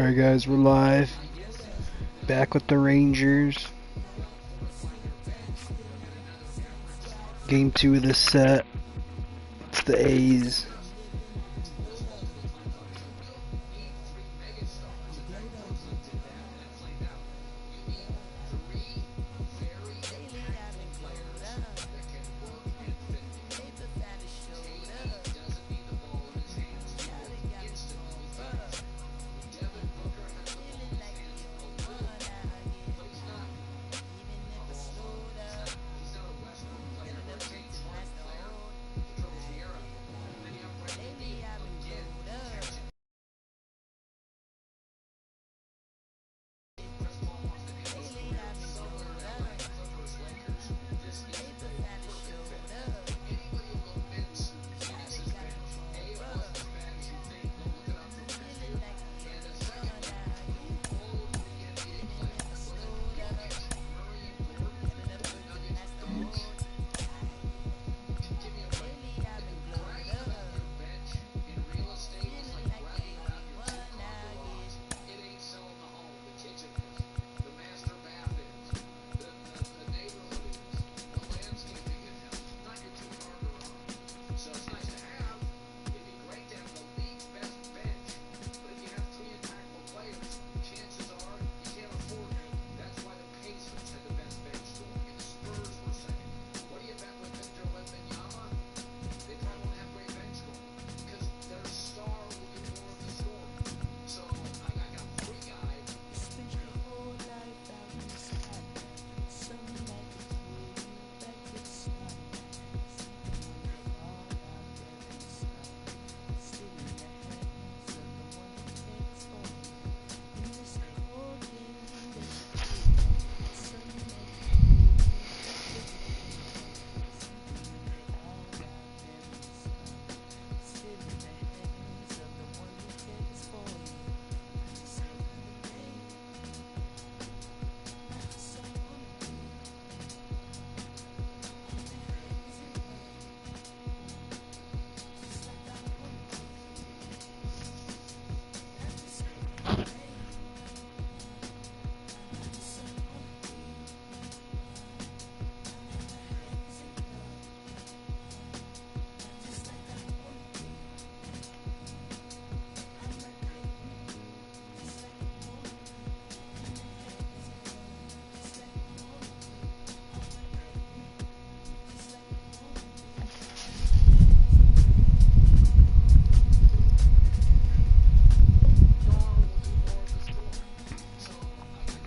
Alright guys, we're live. Back with the Rangers. Game 2 of this set. It's the A's.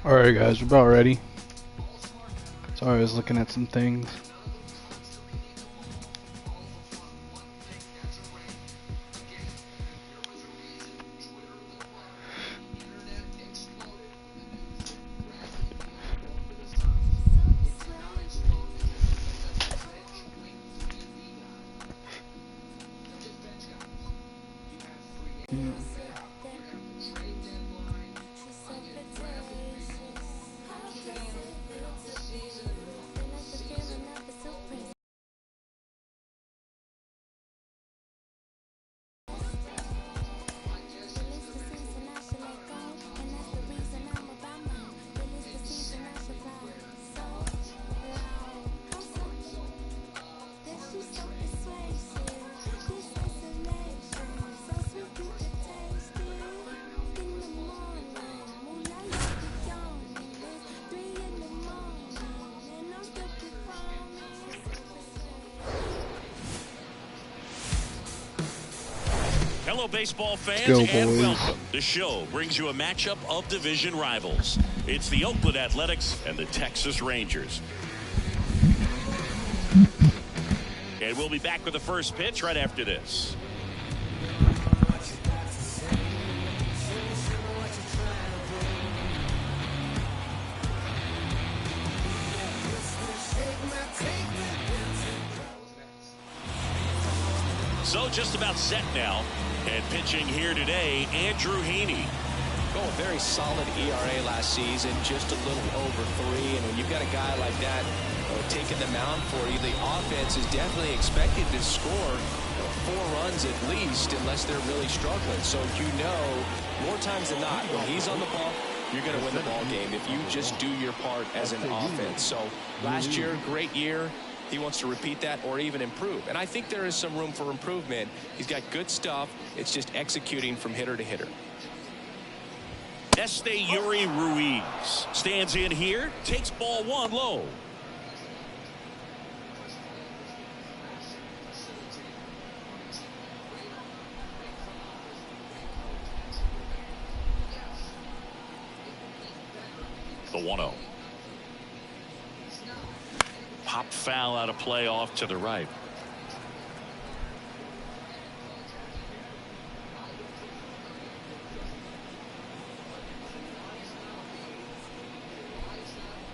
Alright guys, we're about ready. Sorry, I was looking at some things. Hello, baseball fans, and welcome. The show brings you a matchup of division rivals. It's the Oakland Athletics and the Texas Rangers. And we'll be back with the first pitch right after this. So just about set now. And pitching here today, Andrew Heaney. Oh, a very solid ERA last season, just a little over 3. And when you've got a guy like that taking the mound for you. The offense is definitely expected to score 4 runs at least unless they're really struggling. So more times than not, when he's on the ball, you're going to win the ball game if you just do your part as an offense. So last year, great year. He wants to repeat that or even improve. And I think there is some room for improvement. He's got good stuff. It's just executing from hitter to hitter. Esteury Ruiz stands in here, takes ball 1 low. The 1-0. Pop foul out of play off to the right.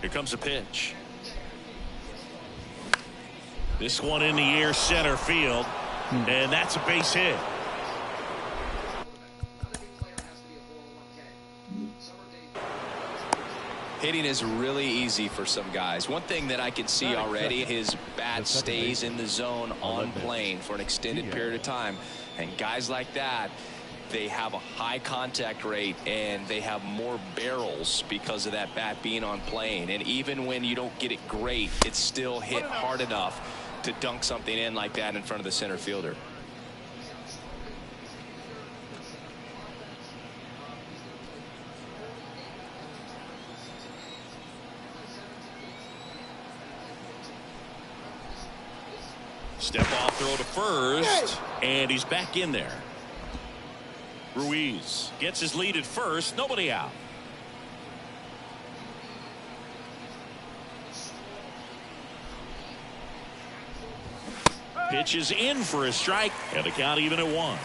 Here comes a pitch. This one in the air, center field, and that's a base hit. Hitting is really easy for some guys. One thing that I can see already, his bat stays in the zone on plane for an extended period of time. And guys like that, they have a high contact rate and they have more barrels because of that bat being on plane. And even when you don't get it great, it's still hit hard enough to dunk something in like that in front of the center fielder. Step off throw to first, and he's back in there. Ruiz gets his lead at first, nobody out. Pitches in for a strike, and the count even at 1.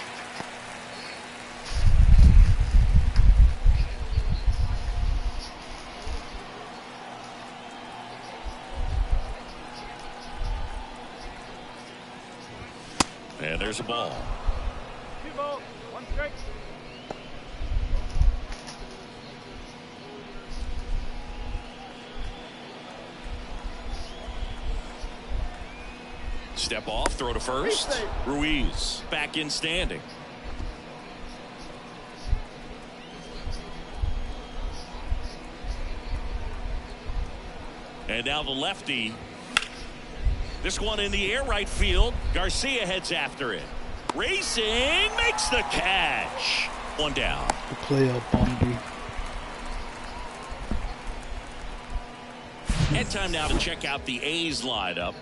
And there's a ball. 2 balls, 1 strike. Step off, throw to first. Ruiz back in standing. And now the lefty. This one in the air, right field. Garcia heads after it. Racing, makes the catch. 1 down. The play up Bundy. And time now to check out the A's lineup.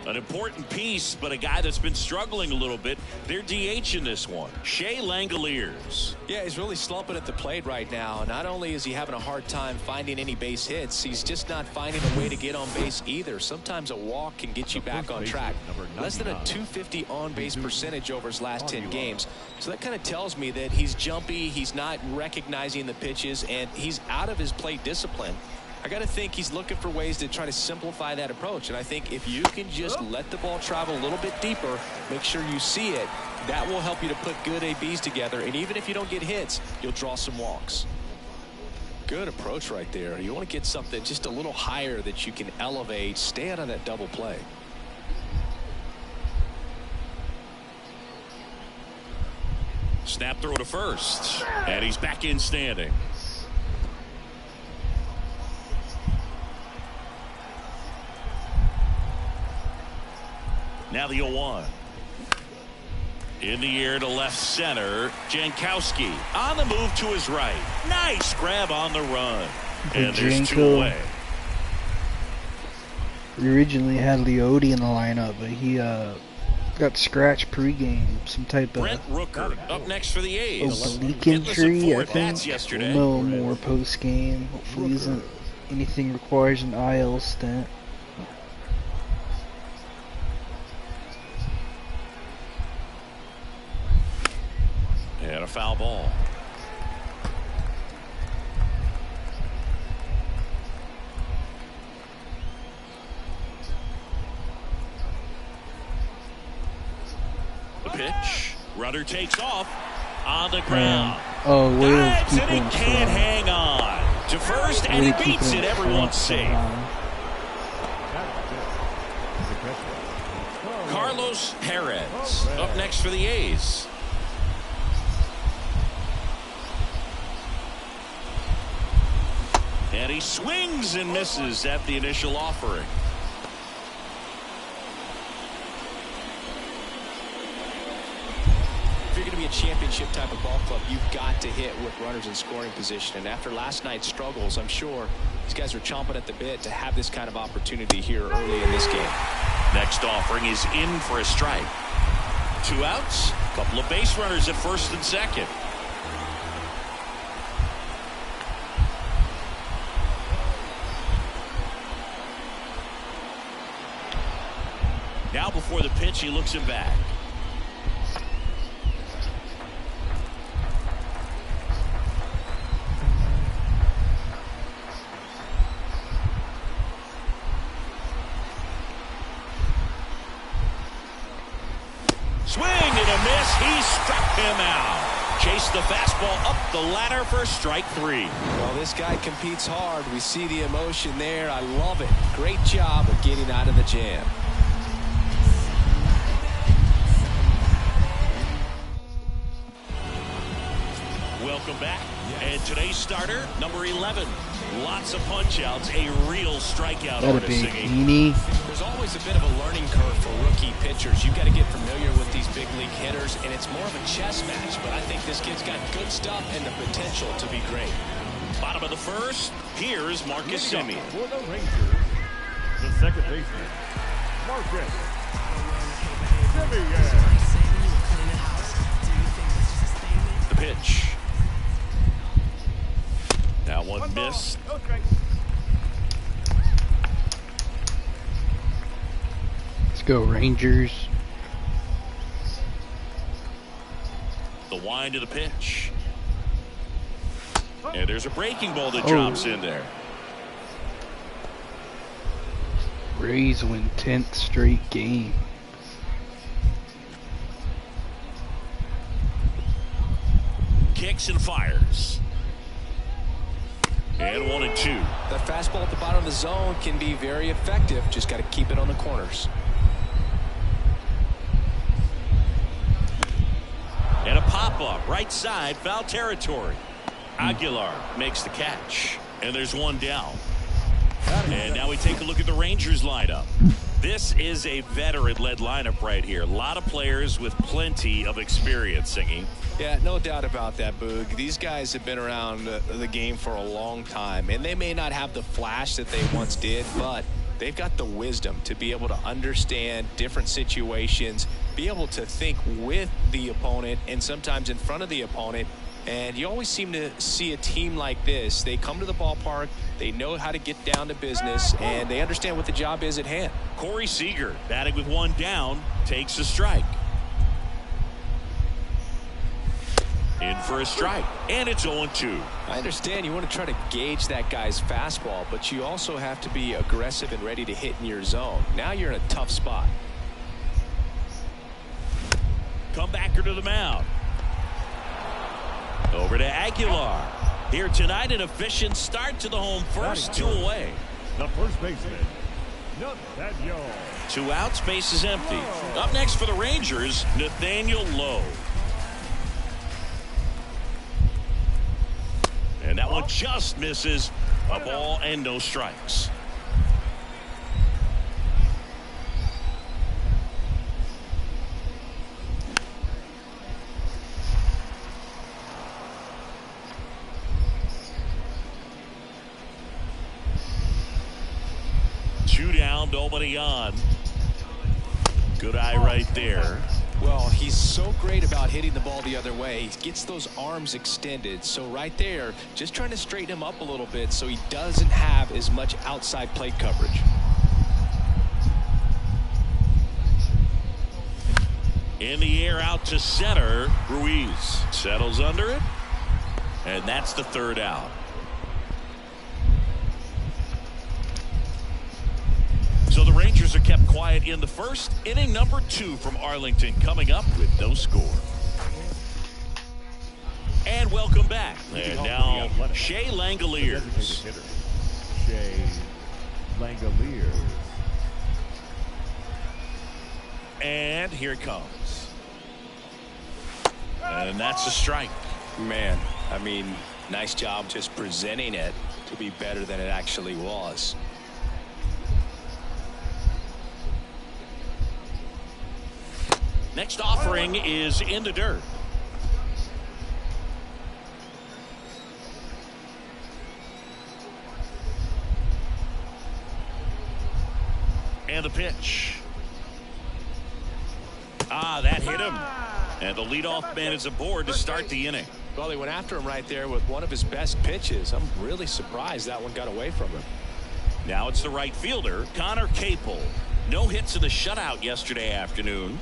An important piece, but a guy that's been struggling a little bit. They're DH in this one. Shea Langoliers. Yeah, he's really slumping at the plate right now. Not only is he having a hard time finding any base hits, he's just not finding a way to get on base either. Sometimes a walk can get you back on track. Less than a .250 on base percentage over his last 10 games. So that kind of tells me that he's jumpy, he's not recognizing the pitches, and he's out of his plate discipline. I got to think he's looking for ways to try to simplify that approach. And I think if you can just let the ball travel a little bit deeper, make sure you see it, that will help you to put good ABs together. And even if you don't get hits, you'll draw some walks. Good approach right there. You want to get something just a little higher that you can elevate, stay out of that double play. Snap throw to first. And he's back in standing. Now the 0-1. In the air to left center. Jankowski on the move to his right. Nice grab on the run. And there's 2 away. We originally had Leote in the lineup, but he got scratched pregame. Some type of Brent Rooker up next for the A's. oblique injury, I think. We'll know more postgame. Hopefully isn't anything requires an IL stint. And a foul ball. The pitch. Rudder takes off on the ground. Oh, Dives and he can't hang on to first, and he beats it. Everyone's safe. Carlos Perez up next for the A's. And he swings and misses at the initial offering. If you're going to be a championship type of ball club, you've got to hit with runners in scoring position. And after last night's struggles, I'm sure these guys are chomping at the bit to have this kind of opportunity here early in this game. Next offering is in for a strike. 2 outs, a couple of base runners at first and second. Now before the pitch, he looks him back. Swing and a miss. He struck him out. Chased the fastball up the ladder for strike 3. Well, this guy competes hard. We see the emotion there. I love it. Great job of getting out of the jam. Welcome back. And today's starter, number 11. Lots of punch-outs, a real strikeout artist singing. There's always a bit of a learning curve for rookie pitchers. You've got to get familiar with these big league hitters, and it's more of a chess match. But I think this kid's got good stuff and the potential to be great. Bottom of the first, here's Marcus Semien. For the Rangers, the second baseman, Marcus Semien. The pitch. Now one miss. Let's go Rangers. The wind of the pitch. And there's a breaking ball that drops in there. Rays win 10th straight game. Kicks and fires. And 1-2. That fastball at the bottom of the zone can be very effective. Just got to keep it on the corners. And a pop-up right side, foul territory. Aguilar makes the catch. And there's one down. And now we take a look at the Rangers lineup. This is a veteran-led lineup right here. A lot of players with plenty of experience, Singy. Yeah, no doubt about that, Boog. These guys have been around the game for a long time, and they may not have the flash that they once did, but they've got the wisdom to be able to understand different situations, be able to think with the opponent and sometimes in front of the opponent. And you always seem to see a team like this. They come to the ballpark, they know how to get down to business, and they understand what the job is at hand. Corey Seager, batting with one down, takes a strike. In for a strike, and it's 0-2. I understand you want to try to gauge that guy's fastball, but you also have to be aggressive and ready to hit in your zone. Now you're in a tough spot. Comebacker to the mound. Over to Aguilar. Here tonight, an efficient start to the home first, 2 away. The first baseman, Nathaniel. 2 outs, base is empty. Up next for the Rangers, Nathaniel Lowe. And that one just misses. A ball and no strikes. Two down, nobody on. Good eye right there. Well, he's so great about hitting the ball the other way. He gets those arms extended. So right there, just trying to straighten him up a little bit so he doesn't have as much outside plate coverage. In the air out to center, Ruiz settles under it. And that's the 3rd out. So the Rangers are kept quiet in the first. Inning number 2 from Arlington coming up with no score. And welcome back. And now Shea Langeliers. Shea Langeliers. And here it comes. And that's a strike. Man, I mean, nice job just presenting it to be better than it actually was. Next offering is in the dirt. And the pitch. That hit him. And the leadoff man is aboard to start the inning. Well, they went after him right there with one of his best pitches. I'm really surprised that one got away from him. Now it's the right fielder, Connor Capel. No hits in the shutout yesterday afternoon.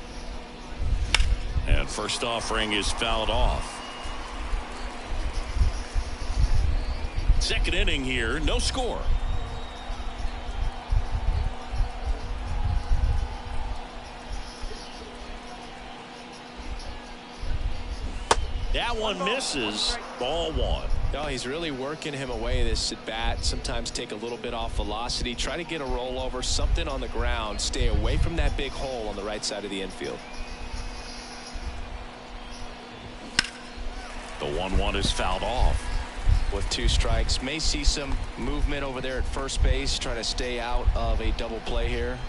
And first offering is fouled off. Second inning here, no score. That one misses. Ball one. No, he's really working him away this at bat. Sometimes take a little bit off velocity. Try to get a rollover, something on the ground. Stay away from that big hole on the right side of the infield. The 1-1 is fouled off. With 2 strikes, may see some movement over there at first base. Try to stay out of a double play here.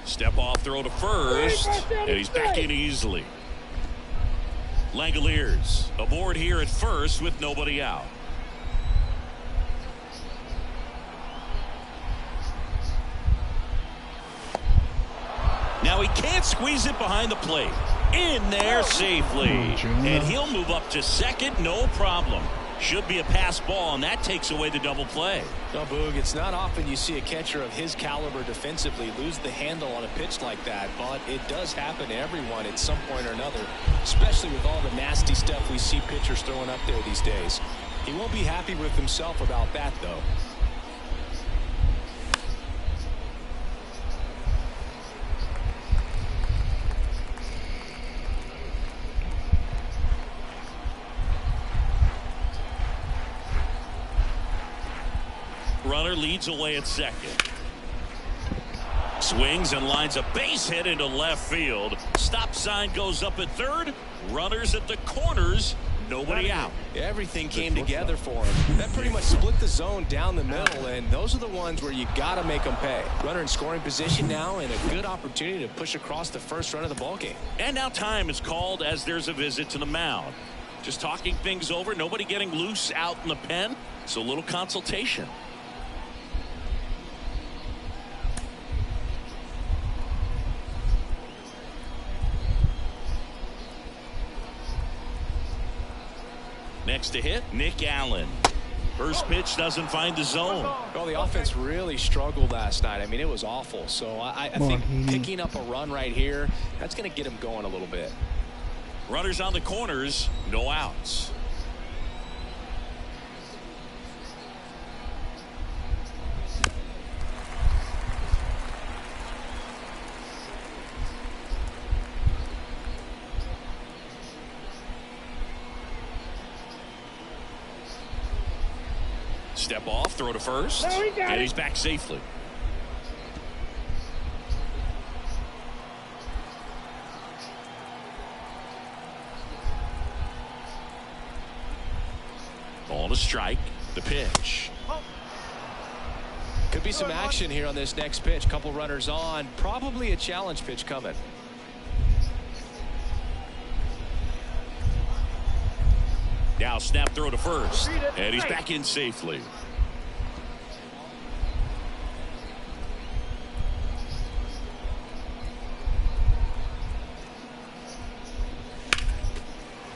Step off throw to first, and he's back in easily. Langoliers aboard here at first with nobody out. Now he can't squeeze it behind the plate. In there safely. And he'll move up to second, no problem. Should be a pass ball, and that takes away the double play. No, Boog, it's not often you see a catcher of his caliber defensively lose the handle on a pitch like that, but it does happen to everyone at some point or another, especially with all the nasty stuff we see pitchers throwing up there these days. He won't be happy with himself about that, though. Runner leads away at second. Swings and lines a base hit into left field. Stop sign goes up at third. Runners at the corners. Nobody out. Everything came together for him. That pretty much split the zone down the middle, and those are the ones where you got to make them pay. Runner in scoring position now, and a good opportunity to push across the first run of the ballgame. And now time is called as there's a visit to the mound. Just talking things over. Nobody getting loose out in the pen. So a little consultation. Next to hit, Nick Allen. First pitch doesn't find the zone. Well, the offense really struggled last night. I mean, it was awful. So I think picking up a run right here, that's going to get him going a little bit. Runners on the corners, no outs. Step off, throw to first, and he's back safely. Ball to strike, the pitch. Could be some action here on this next pitch. Couple runners on, probably a challenge pitch coming. Now snap throw to first, and he's back in safely.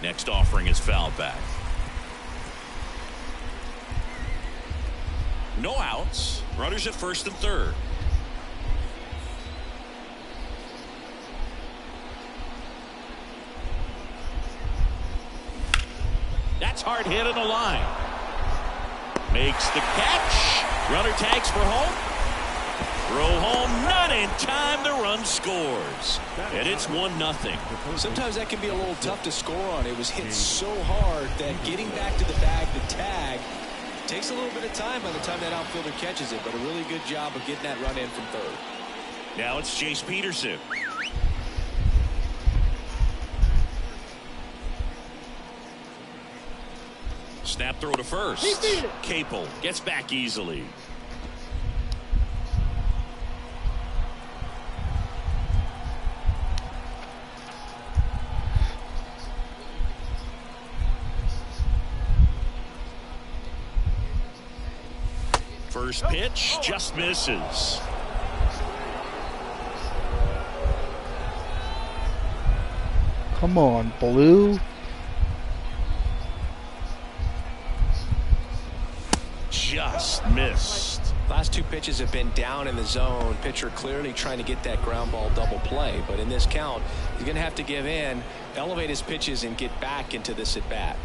Next offering is fouled back. No outs. Runners at first and third. That's hard hit on the line. Makes the catch. Runner tags for home. Throw home, not in time. The run scores. And it's 1-0. Sometimes that can be a little tough to score on. It was hit so hard that getting back to the bag to tag Takes a little bit of time by the time that outfielder catches it, but a really good job of getting that run in from third. Now it's Chase Peterson. Snap throw to first. Capel gets back easily. First pitch just misses. Come on, Blue. Just missed. Last two pitches have been down in the zone. Pitcher clearly trying to get that ground ball double play. But in this count, he's going to have to give in, elevate his pitches, and get back into this at bat.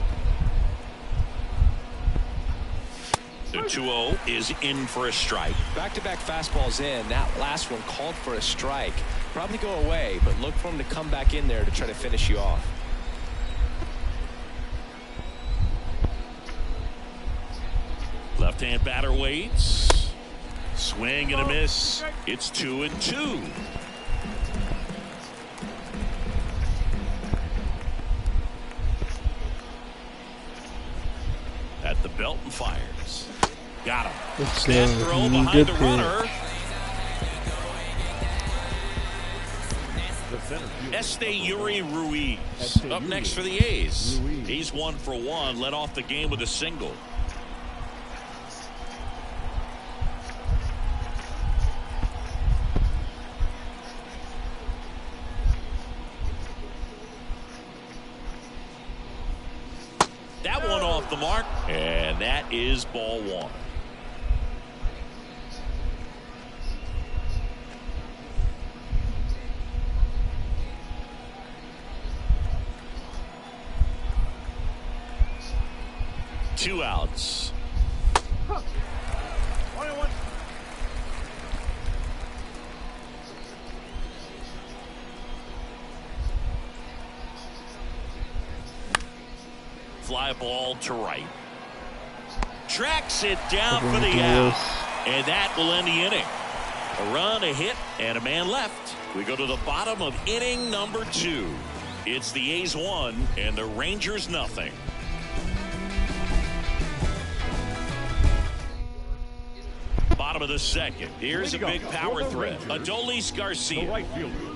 The 2-0 is in for a strike. Back-to-back fastballs in. That last one called for a strike. Probably go away, but look for him to come back in there to try to finish you off. Left-hand batter waits. Swing and a miss. It's 2-2. At the belt and fires. Got him. Snap throw behind the runner. Esteury Ruiz up next for the A's. He's 1 for 1. Led off the game with a single. That one off the mark, and that is ball 1. Two outs. Fly ball to right. Tracks it down for the out. And that will end the inning. A run, a hit, and a man left. We go to the bottom of inning number 2. It's the A's 1 and the Rangers nothing. Bottom of the second. Here's a big power threat. Adolis Garcia.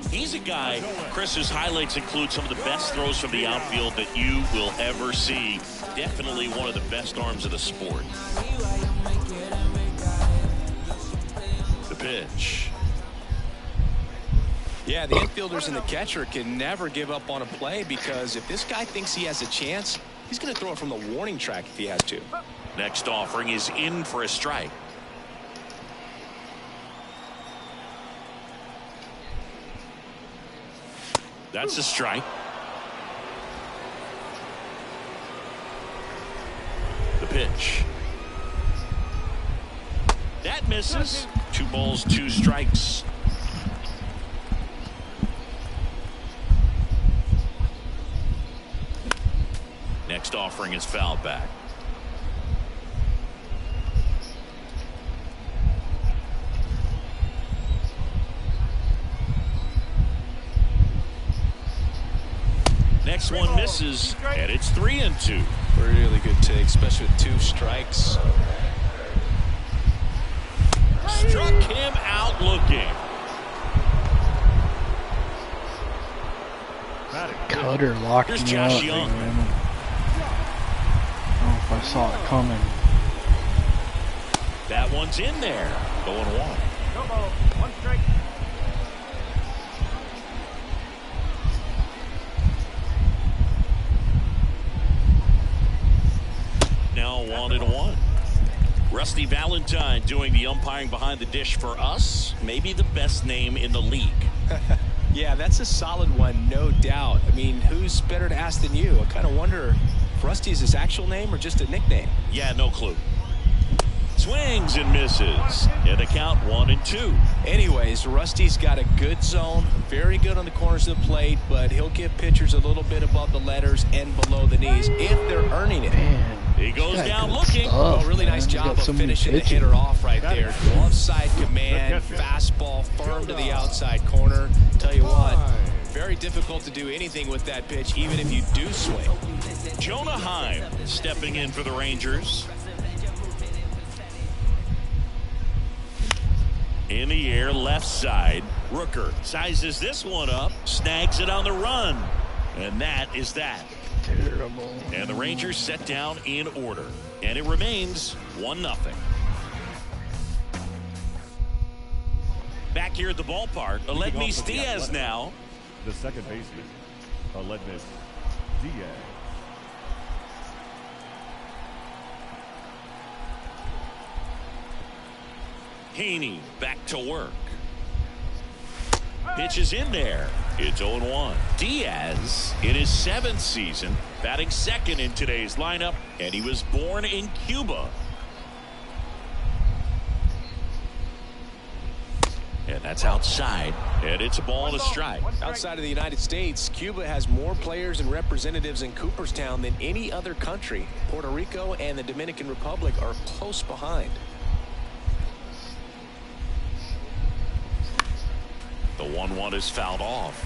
He's a guy, Chris's highlights include some of the best throws from the outfield that you will ever see. Definitely one of the best arms of the sport. The pitch. Yeah, the infielders and the catcher can never give up on a play, because if this guy thinks he has a chance, he's going to throw it from the warning track if he has to. Next offering is in for a strike. That's a strike. The pitch. That misses. 2 balls, 2 strikes. Next offering is fouled back. Next one misses, and it's 3-2. Really good take, especially with 2 strikes. Struck him out looking. Cutter locked Here's me Josh up. Young. I don't know if I saw it coming. That one's in there. Going 1. No ball. 1 strike. Now 1-1. Rusty Valentine doing the umpiring behind the dish for us. Maybe the best name in the league. Yeah, that's a solid one, no doubt. I mean, who's better to ask than you? I kind of wonder if Rusty is his actual name or just a nickname. Yeah, no clue. Swings and misses. And the count 1-2. Anyways, Rusty's got a good zone, very good on the corners of the plate, but he'll give pitchers a little bit above the letters and below the knees if they're earning it. Man. He goes down looking. Well, really nice job of finishing the hitter off right there. Glove side command, fastball firm to the outside corner. Tell you what, very difficult to do anything with that pitch, even if you do swing. Jonah Heim stepping in for the Rangers. In the air, left side. Rooker sizes this one up, snags it on the run. And that is that. Terrible. And the Rangers set down in order. And it remains 1-0. Back here at the ballpark, Aledmys Diaz now. The second baseman, Aledmys Diaz. Heaney back to work. Pitch is in there. It's 0-1. Diaz in his 7th season, batting second in today's lineup, and he was born in Cuba. And that's outside, and it's a ball and a strike. Outside of the United States, Cuba has more players and representatives in Cooperstown than any other country. Puerto Rico and the Dominican Republic are close behind. The 1-1 is fouled off.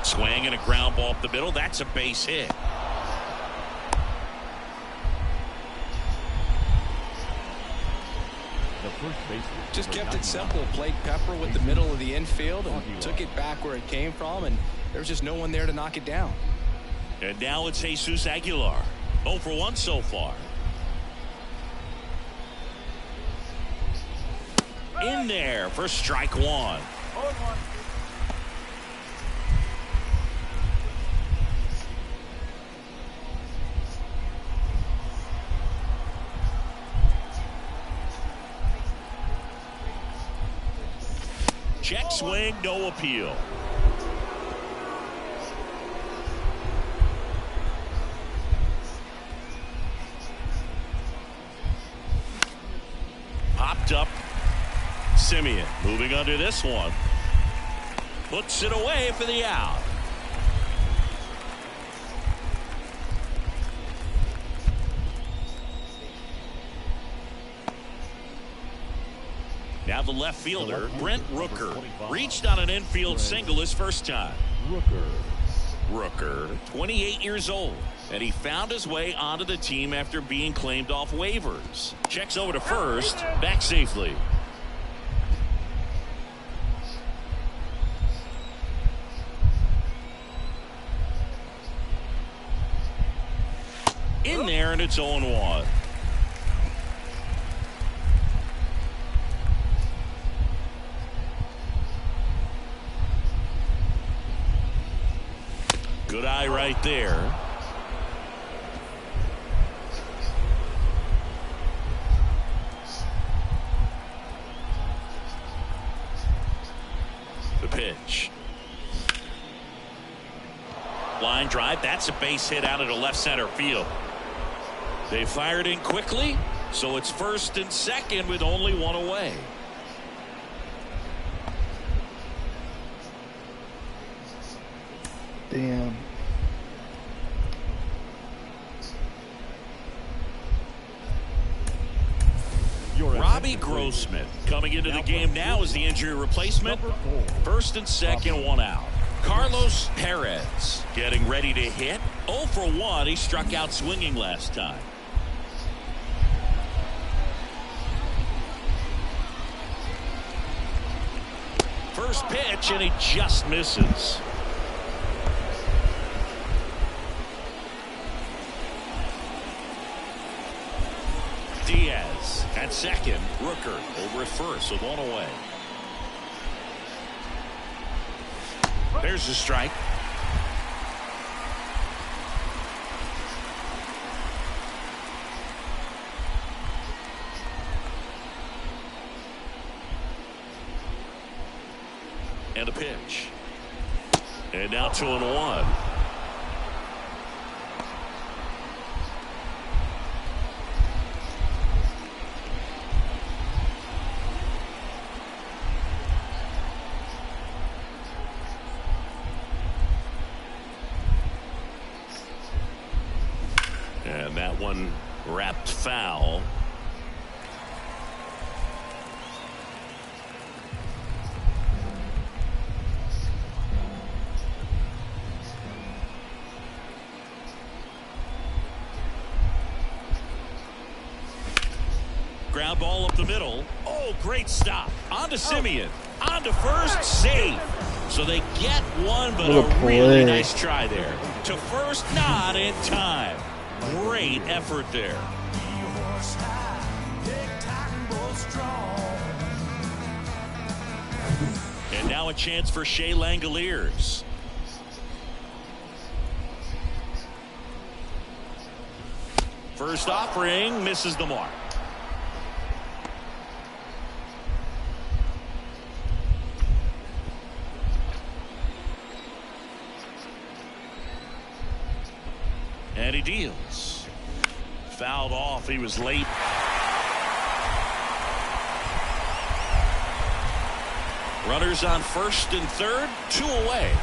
Swing and a ground ball up the middle. That's a base hit. Just kept it simple. Played Pepper with the middle of the infield and took it back where it came from, and there was just no one there to knock it down. And now it's Jesus Aguilar. 0 for 1 so far. In there for strike 1. Check swing, no appeal. Popped up. Simeon moving under this one. Puts it away for the out. Now the left fielder, Brent Rooker, reached on an infield single his first time. Rooker, 28 years old, and he found his way onto the team after being claimed off waivers. Checks over to first, back safely. In there, and it's 0-1. Good eye right there. The pitch. Line drive. That's a base hit out into left center field. They fired in quickly, so it's first and second with only one away. Damn. Robbie Grossman coming into the game now as the injury replacement. First and second, one out. Carlos Perez getting ready to hit. 0 for 1. He struck out swinging last time. First pitch, and he just misses. Diaz at second. Rooker over at first with one away. There's a strike. And a pitch. And now 2-1. that one wrapped foul. Ground ball up the middle. Oh, great stop. On to Simeon. On to first. Save. So they get one, but a really nice try there. To first, not in time. Great effort there. And now a chance for Shea Langoliers. First offering misses the mark. And he deals. Fouled off. He was late. Runners on first and third. 2 away.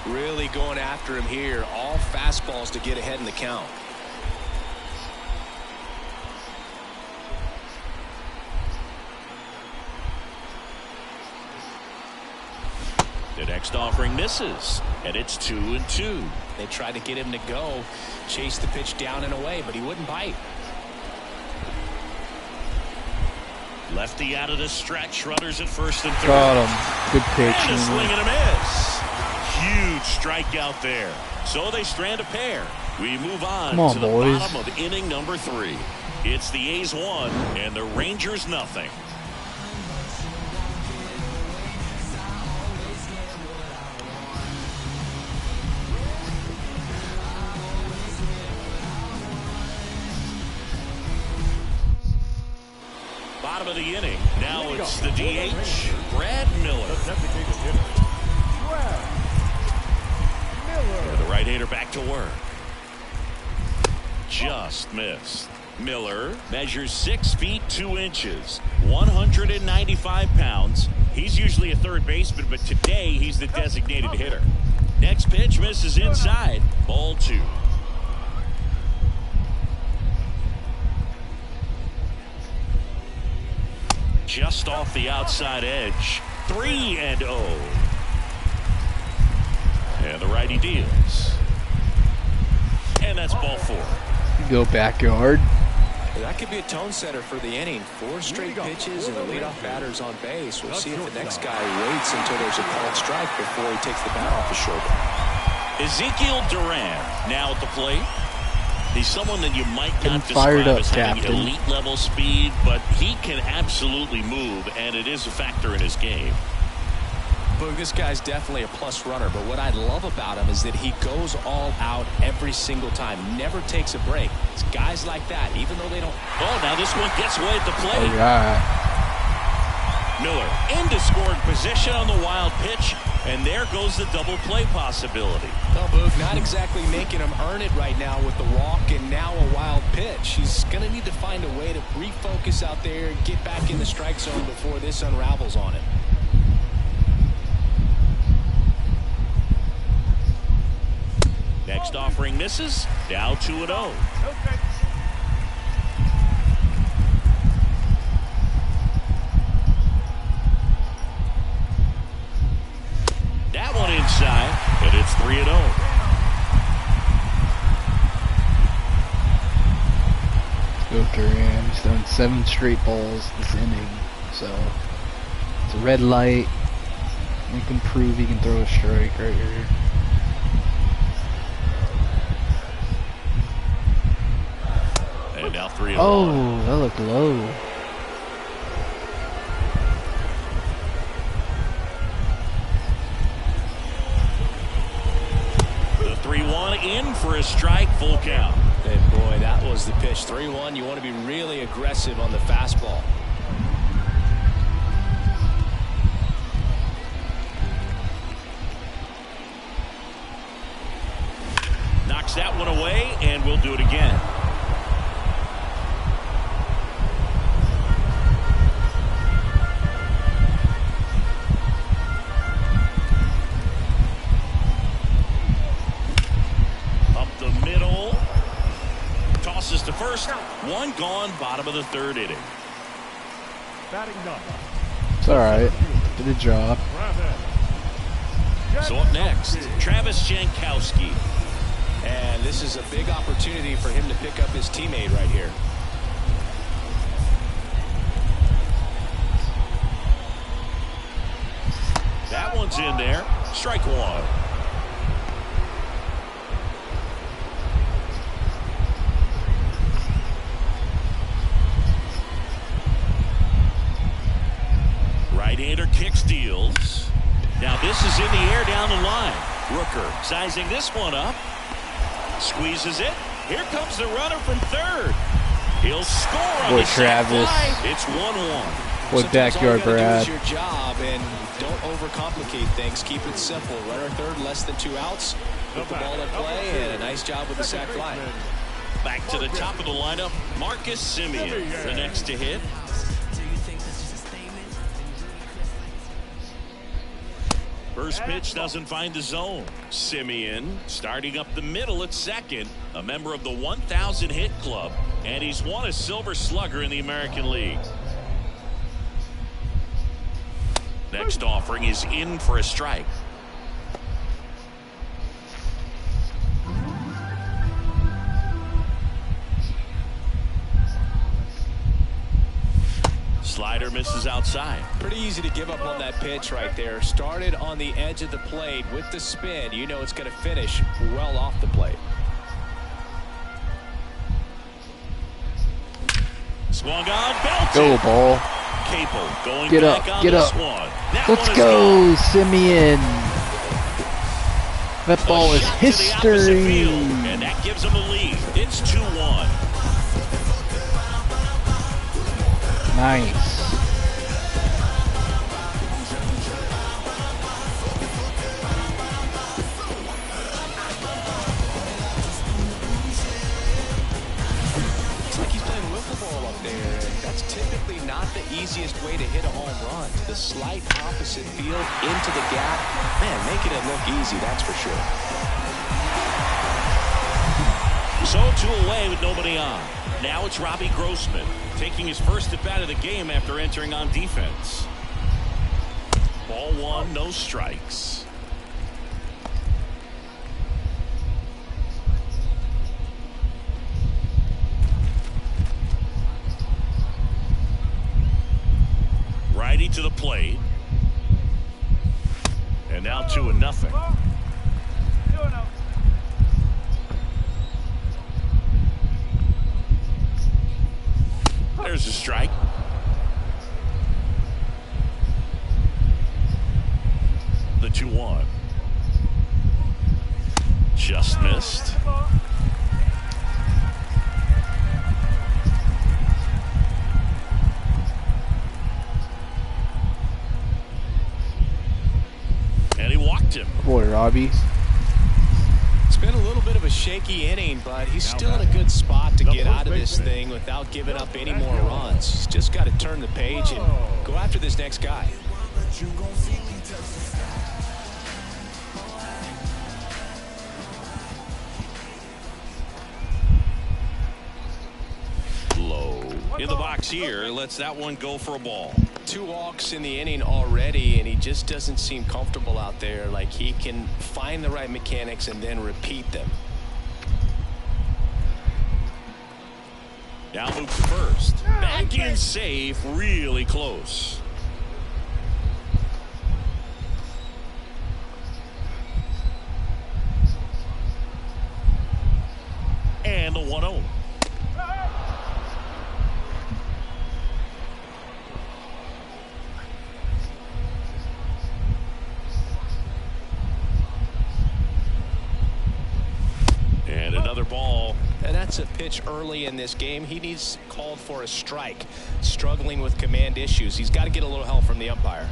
Really going after him here. All fastballs to get ahead in the count. The next offering misses, and it's 2-2. They tried to get him to go, chase the pitch down and away, but he wouldn't bite. Lefty out of the stretch, runners at first and third. Got him. Good pitch. And a swing and a miss. Huge strikeout there. So they strand a pair. We move on to the bottom of inning number 3. It's the A's 1 and the Rangers nothing. Bottom of the inning. Now it's the DH, Brad Miller. The right-hander back to work. Just missed. Miller measures 6 feet 2 inches, 195 pounds. He's usually a third baseman, but today he's the designated hitter. Next pitch misses inside. Ball 2. Just off the outside edge. 3-0. And the righty deals. And that's ball 4. Go backyard. That could be a tone setter for the inning. 4 straight pitches and the leadoff batter's on base. We'll see if the next guy waits until there's a called strike before he takes the bat off the shoulder. Ezekiel Duran now at the plate. He's someone that you might not describe as having elite level speed, but he can absolutely move, and it is a factor in his game. Boog, this guy's definitely a plus runner, but what I love about him is that he goes all out every single time, never takes a break. It's guys like that, even though they don't. Oh, now this one gets away at the plate. All right. Miller into scoring position on the wild pitch, and there goes the double play possibility. No, Boog, not exactly making him earn it right now with the walk and now a wild pitch. He's going to need to find a way to refocus out there, get back in the strike zone before this unravels on him. Next offering misses. Now 2-0. Okay. That one inside, and it's 3-0. Go Duran. He's done 7 straight balls this inning, so it's a red light. He can prove he can throw a strike right here. And now 3-1. Oh, that looked low. The 3-1 in for a strike, full count. And boy, that was the pitch. 3-1. You want to be really aggressive on the fastball. Knocks that one away, and we'll do it again. first, one gone, bottom of the third inning. Batting number. It's alright. Did a job. So up next, Travis Jankowski. And this is a big opportunity for him to pick up his teammate right here. That one's in there. Strike one. Right-hander kicks, deals. Now this is in the air down the line. Rooker sizing this one up. Squeezes it. Here comes the runner from third. He'll score on Boy, the sac Travis. fly. It's 1-1. Boy, Sometimes backyard all you gotta Brad. do is your job, and don't overcomplicate things. Keep it simple. Runner third, less than 2 outs. Put the ball in play, and a nice job with the sac fly. Back to the top of the lineup, Marcus Semien, the next to hit. First pitch doesn't find the zone. Semien starting up the middle at second, a member of the 1,000 hit club, and he's won a Silver Slugger in the American League. Next offering is in for a strike. Slider misses outside. Pretty easy to give up on that pitch right there. Started on the edge of the plate with the spin. You know it's going to finish well off the plate. Swung on, belted. Go, ball. Capel going Get back up, on get this up. one. That Let's one is go, gone. Simeon. That ball A is shot to the opposite history. field, and that gives them a lead. It's 2-1. Nice. Looks like he's playing wiffle ball up there. That's typically not the easiest way to hit a home run. The slight opposite field into the gap. Man, making it look easy, that's for sure. So 2 away with nobody on. Now it's Robbie Grossman taking his first at bat of the game after entering on defense. Ball one, no strikes. Righty to the plate. And now 2-0. There's a strike. The 2-1. Just missed. And he walked him. Boy, Robbie. It's been a little bit of a shaky inning, but he's still in a good spot to get out of this thing without giving up any more runs. He's just got to turn the page and go after this next guy. Low. In the box here, lets that one go for a ball. 2 walks in the inning already, and he just doesn't seem comfortable out there. Like he can find the right mechanics and then repeat them. Now move to first. Back in safe, really close. And the 1-0. And another ball. And that's a pitch early in this game. He needs called for a strike. Struggling with command issues. He's got to get a little help from the umpire.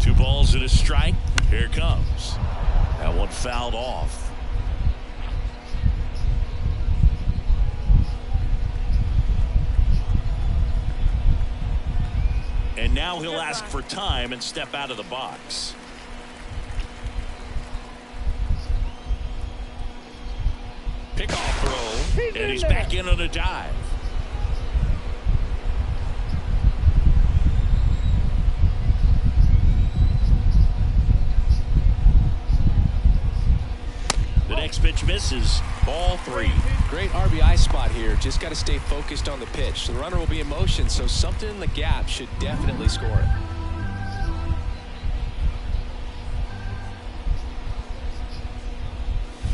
Two balls and a strike. Here it comes. That one fouled off. And now he'll ask for time and step out of the box. Pickoff throw, and he's back in on a dive. The next pitch misses. Ball 3. Great RBI spot here. Just got to stay focused on the pitch. The runner will be in motion, so something in the gap should definitely score it.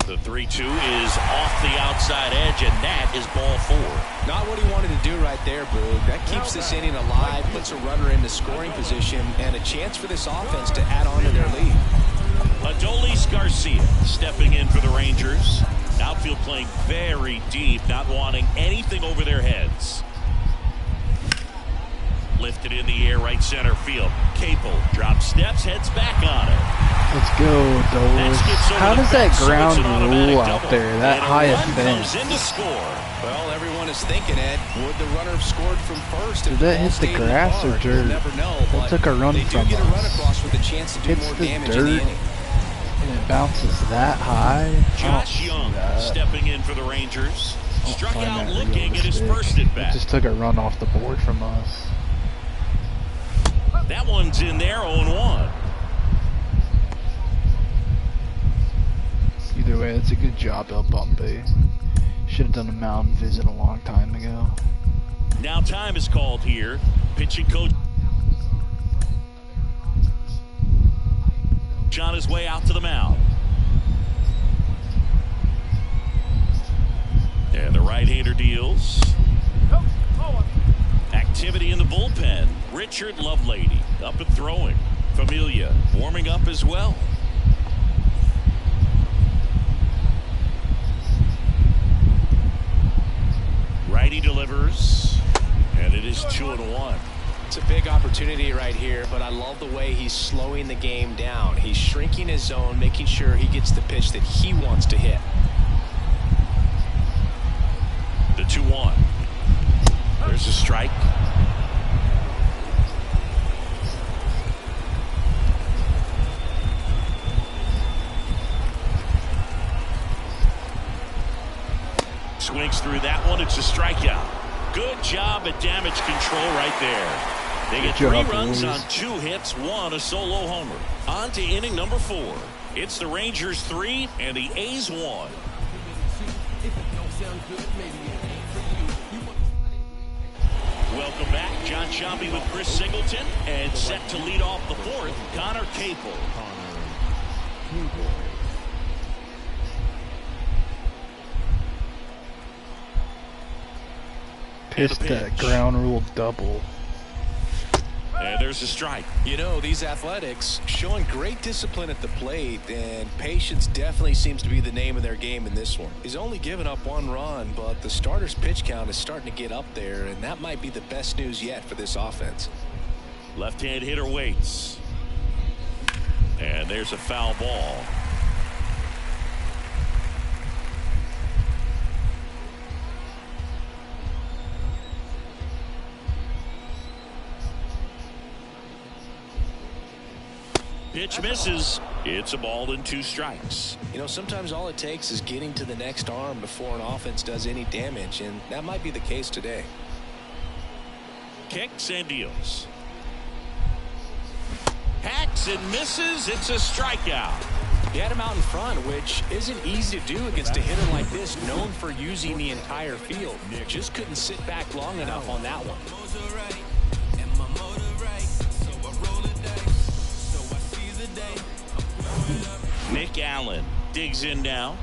The 3-2 is off the outside edge, and that is ball 4. Not what he wanted to do right there, Boog. That keeps this inning alive, puts a runner into scoring position, and a chance for this offense to add on to their lead. Adolis Garcia stepping in for the Rangers. Outfield playing very deep, not wanting anything over their heads. Lifted in the air, right center field. Capel drops steps, heads back on it. Let's go, Adolis. How does that ground rule out there? That high of fence. Well, everyone is thinking, Ed, would the runner have scored from first? Did that hit the grass or dirt? Never know, that took a run from us. They do get a run us. across with a chance to do Hits more the damage dirt. in the inning. And it bounces that high. Josh Young stepping in for the Rangers. Struck out That looking at his first at bat. It just took a run off the board from us. That one's in there, 0-1. Either way, it's a good job, El Bumpy. Should have done a mountain visit a long time ago. Now time is called here. Pitching coach on his way out to the mound. And the right-hander deals. Activity in the bullpen. Richard Lovelady up and throwing. Familia warming up as well. Righty delivers, and it is 2-1. It's a big opportunity right here, but I love the way he's slowing the game down. He's shrinking his zone, making sure he gets the pitch that he wants to hit. The 2-1. There's a strike. Swings through that one. It's a strikeout. Good job at damage control right there. They get 3 runs on 2 hits, 1 a solo homer. On to inning number 4. It's the Rangers 3 and the A's 1. Welcome back. John Sciambi with Chris Singleton, and set to lead off the 4th, Connor Capel. Pissed that ground rule double. And there's a strike. You know, these Athletics showing great discipline at the plate, and patience definitely seems to be the name of their game in this one. He's only given up 1 run, but the starter's pitch count is starting to get up there, and that might be the best news yet for this offense. Left-hand hitter waits. And there's a foul ball. Pitch misses. It's a ball and 2 strikes. You know, sometimes all it takes is getting to the next arm before an offense does any damage, and that might be the case today. Kicks and deals. Hacks and misses. It's a strikeout. He had him out in front, which isn't easy to do against a hitter like this, known for using the entire field. Just couldn't sit back long enough on that one. Nick Allen digs in now.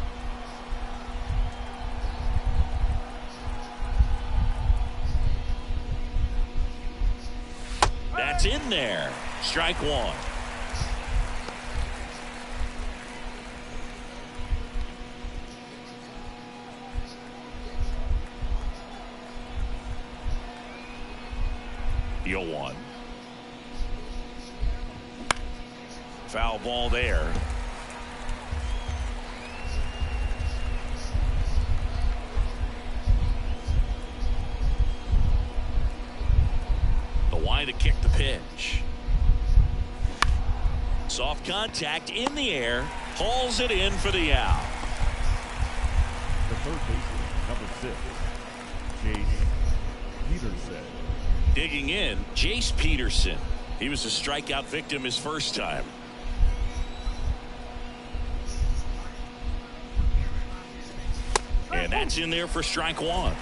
That's in there. Strike 1. The 0-1. Foul ball there. To kick the pitch. Soft contact in the air, hauls it in for the out. The third baseman, number 6, Jace Peterson. Digging in, Jace Peterson. He was a strikeout victim his first time. And that's in there for strike one.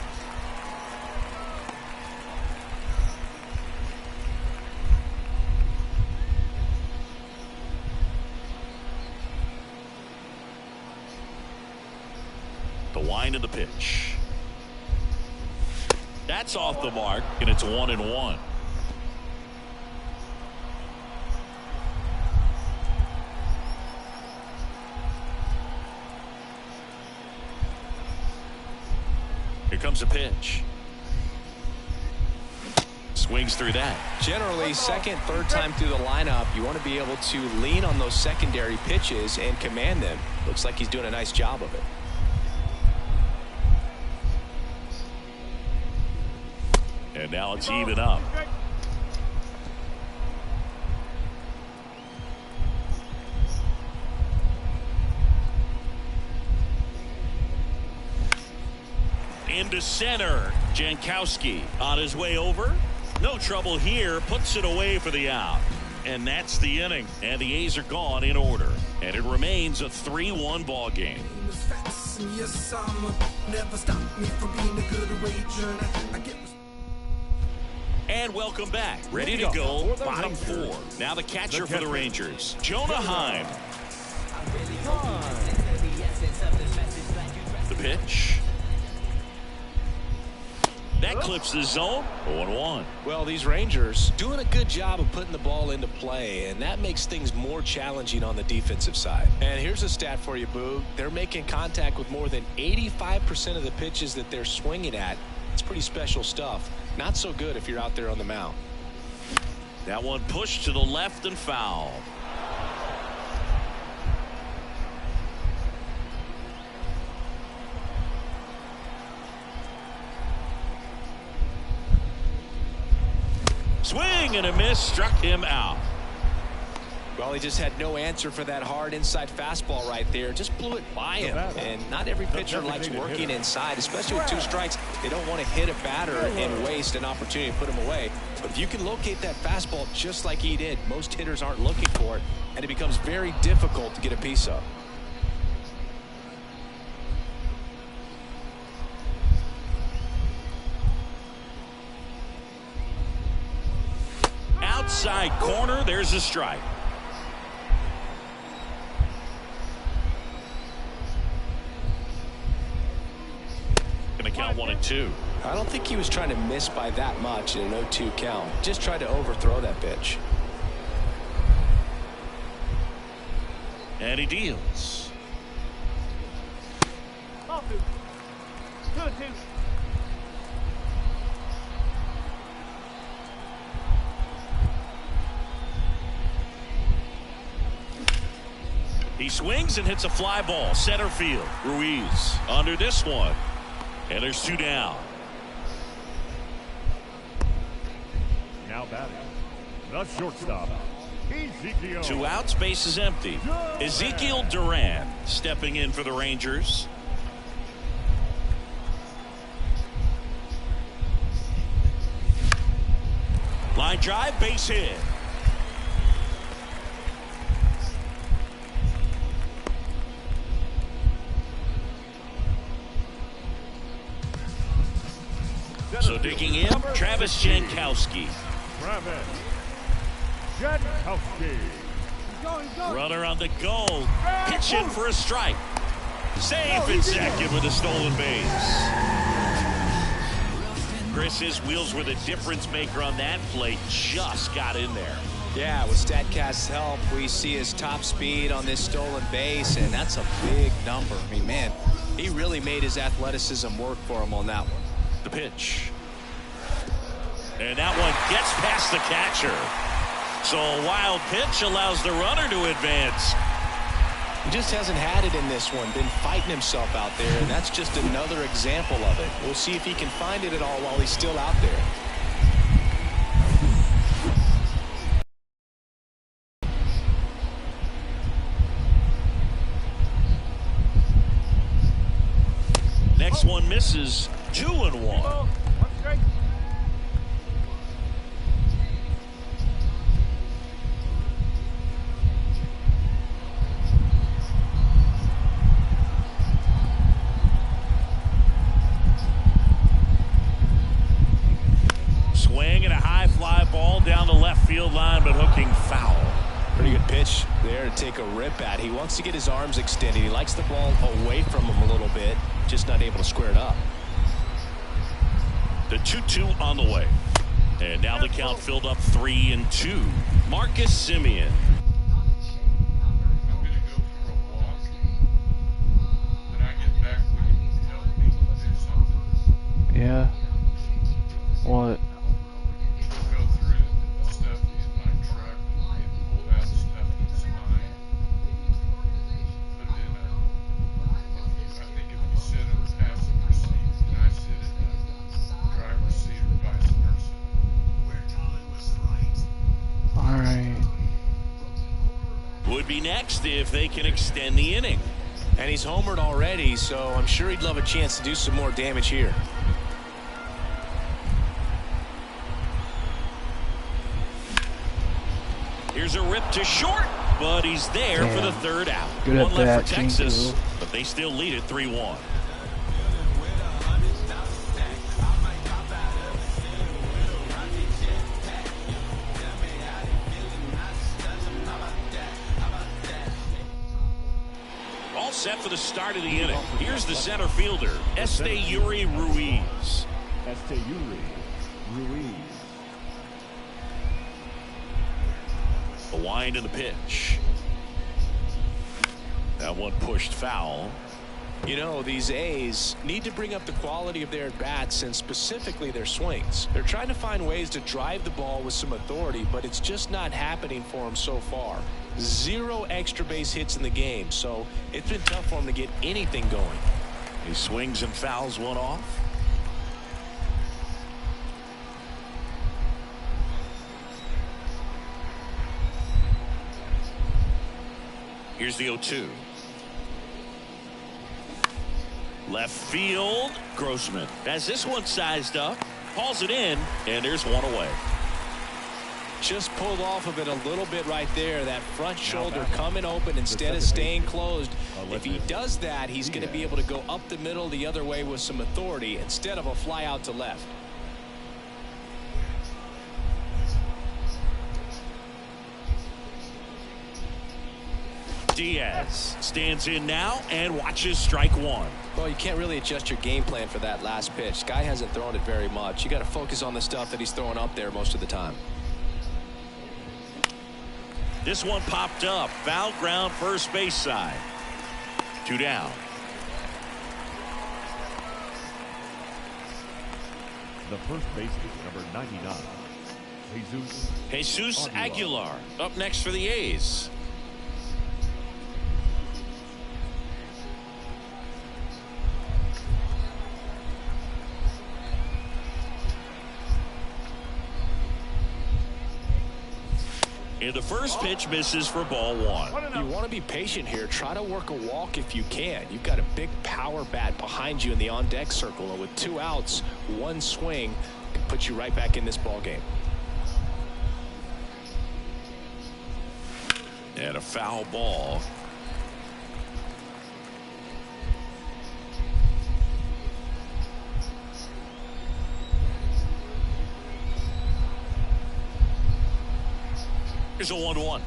The wind of the pitch. That's off the mark, and it's 1-1. Here comes a pitch. Swings through that. Generally, second, third time through the lineup, you want to be able to lean on those secondary pitches and command them. Looks like he's doing a nice job of it. And now it's even up. Into center. Jankowski on his way over. No trouble here. Puts it away for the out. And that's the inning. And the A's are gone in order. And it remains a 3-1 ball game. And welcome back. Ready to go. Bottom four. Now the catcher for the Rangers, Jonah Heim. The pitch. That clips the zone. 0-1. Well, these Rangers doing a good job of putting the ball into play, and that makes things more challenging on the defensive side. And here's a stat for you, Boog. They're making contact with more than 85% of the pitches that they're swinging at. It's pretty special stuff. Not so good if you're out there on the mound. That one pushed to the left and foul. Swing and a miss, struck him out. Well, he just had no answer for that hard inside fastball right there. Just blew it by him. And not every pitcher likes working inside, especially with 2 strikes. They don't want to hit a batter and waste an opportunity to put him away. But if you can locate that fastball just like he did, most hitters aren't looking for it, and it becomes very difficult to get a piece of. Outside corner, there's a strike. Gonna count 1-2. I don't think he was trying to miss by that much in an 0-2 count. Just tried to overthrow that pitch. And he deals. 2-2. He swings and hits a fly ball. Center field. Ruiz under this one. And there's 2 down. Now batting, the shortstop, Ezekiel. 2 outs, base is empty. Ezekiel Duran stepping in for the Rangers. Line drive, base hit. So digging in, Travis Jankowski. Travis Jankowski. Runner on the go. Pitch in for a strike. Safe in second with a stolen base. Chris, his wheels were the difference maker on that play. Just got in there. Yeah, with StatCast's help, we see his top speed on this stolen base, and that's a big number. I mean, man, he really made his athleticism work for him on that one. The pitch. And that one gets past the catcher. So a wild pitch allows the runner to advance. He just hasn't had it in this one, been fighting himself out there, and that's just another example of it. We'll see if he can find it at all while he's still out there. Next one misses. 2-1. Swing and a high fly ball down the left field line, but hooking foul. Pretty good pitch there to take a rip at. He wants to get his arms extended. He likes the ball away from him a little bit, just not able to square it up. The 2-2 on the way. And now the count filled up 3-2. Marcus Semien. Yeah. What? Would be next if they can extend the inning. And he's homered already, so I'm sure he'd love a chance to do some more damage here. Here's a rip to short, but he's there for the third out. Good One at left that, for Texas, Jingle. but they still lead it 3-1. All set for the start of the inning. Here's the center fielder, Esteury Ruiz. Esteury Ruiz. The wind and the pitch. That one pushed foul. You know, these A's need to bring up the quality of their at-bats and specifically their swings. They're trying to find ways to drive the ball with some authority, but it's just not happening for them so far. 0 extra base hits in the game, so it's been tough for them to get anything going. He swings and fouls one off. Here's the 0-2. Left field, Grossman has this one sized up, hauls it in, and there's one away. Just pulled off of it a little bit right there. That front shoulder coming open instead of staying closed. If he does that, he's going to be able to go up the middle the other way with some authority instead of a fly out to left. Diaz stands in now and watches strike one. Well, you can't really adjust your game plan for that last pitch. Guy hasn't thrown it very much. You got to focus on the stuff that he's throwing up there most of the time. This one popped up. Foul ground, first base side. 2 down. The first baseman, number 99, Jesus Aguilar up next for the A's. And the first pitch misses for ball one. You want to be patient here. Try to work a walk if you can. You've got a big power bat behind you in the on-deck circle. And with 2 outs, 1 swing can put you right back in this ball game. And a foul ball. Here's a 1-1.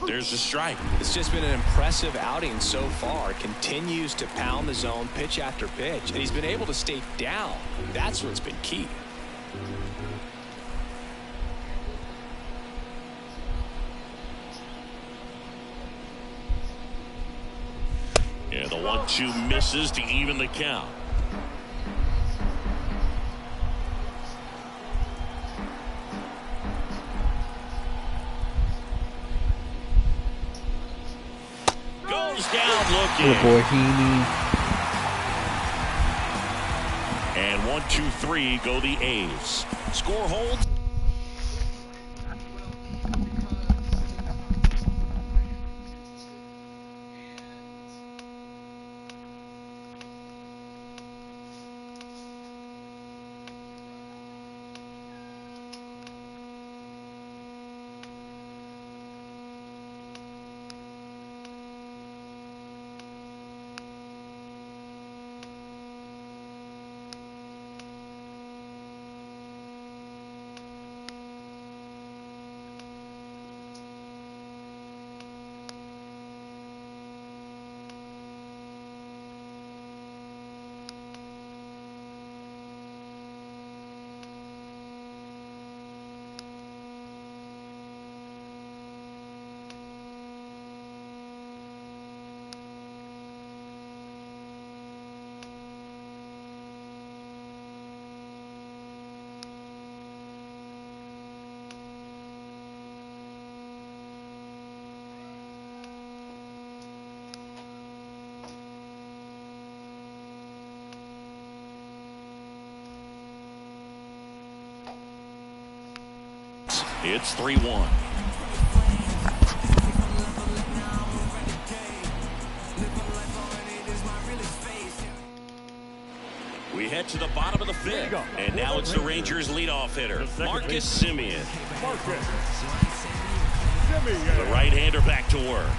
There's the strike. It's just been an impressive outing so far. Continues to pound the zone pitch after pitch, and he's been able to stay down. That's what's been key. Yeah, the 1-2 misses to even the count. Goes down looking. Oh boy, Heaney. And 1-2-3 go the A's. Score holds. It's 3-1. We head to the bottom of the fifth, and now it's the Rangers leadoff hitter, Marcus Semien. The right-hander back to work.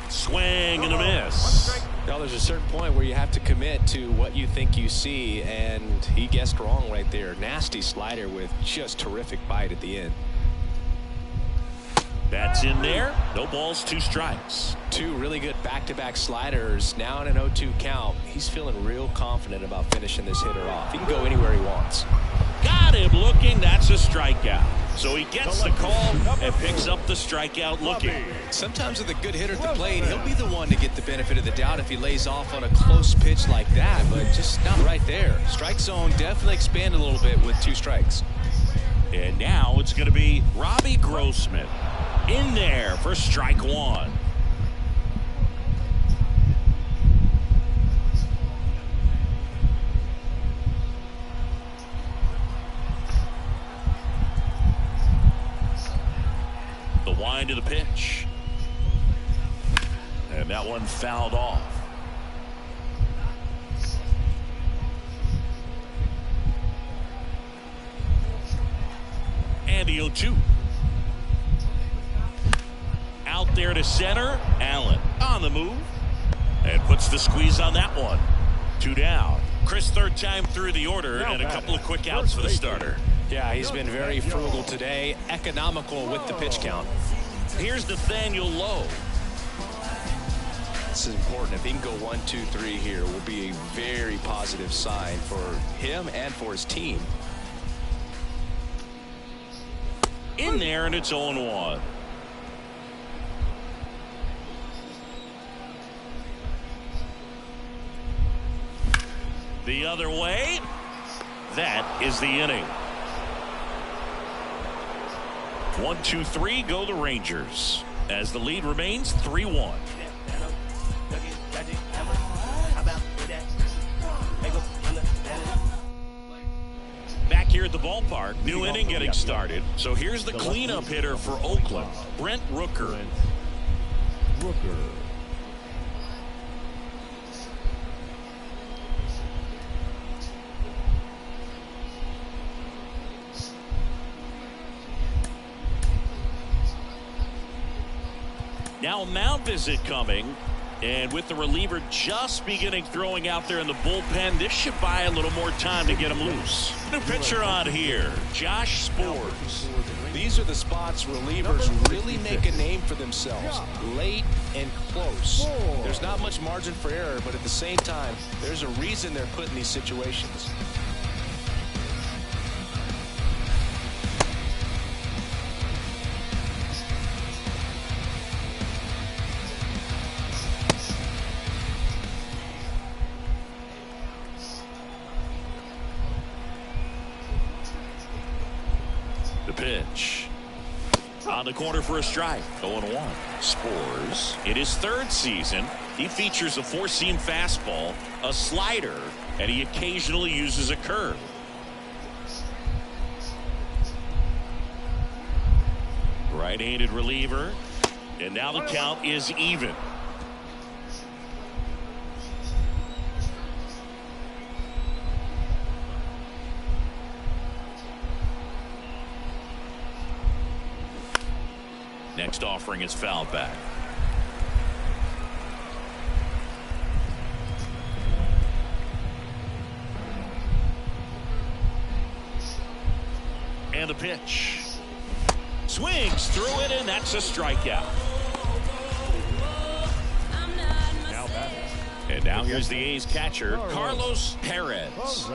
Swing and a miss. Now there's a certain point where you have to commit to what you think you see, and he guessed wrong right there. Nasty slider with just terrific bite at the end. That's in there. No balls, 2 strikes. 2 really good back-to-back sliders. Now in an 0-2 count. He's feeling real confident about finishing this hitter off. He can go anywhere he wants. Got him looking. That's a strikeout. So he gets the call and picks up the strikeout looking. Sometimes with a good hitter at the plate, he'll be the one to get the benefit of the doubt if he lays off on a close pitch like that, but just not right there. Strike zone definitely expanded a little bit with 2 strikes. And now it's going to be Robbie Grossman in there for strike 1. The wind of the pitch. And that one fouled off. And the 0-2. Out there to center. Allen on the move. And puts the squeeze on that one. 2 down. Chris, third time through the order, and a couple of quick outs for the starter. Yeah, he's been very frugal today. Economical with the pitch count. Here's Nathaniel Lowe. This is important. If he can go 1, 2, 3 here, will be a very positive sign for him and for his team. In there, and it's 0-1. The other way. That is the inning. 1, 2, 3 go the Rangers as the lead remains 3-1. Back here at the ballpark, new inning getting started. So here's the cleanup hitter for Oakland, Brent Rooker. Now a mound visit coming, and with the reliever just beginning throwing out there in the bullpen, this should buy a little more time to get him loose. New pitcher on here, Josh Sborz. These are the spots relievers really make a name for themselves. Late and close. There's not much margin for error, but at the same time, there's a reason they're put in these situations. Pitch on the corner for a strike. 0-1. Sborz in his 3rd season, he features a 4-seam fastball, a slider, and he occasionally uses a curve. Right-handed reliever, and now the count is even. Next offering is fouled back. And the pitch. Swings through it, and that's a strikeout. And now here's the A's catcher, Carlos Perez.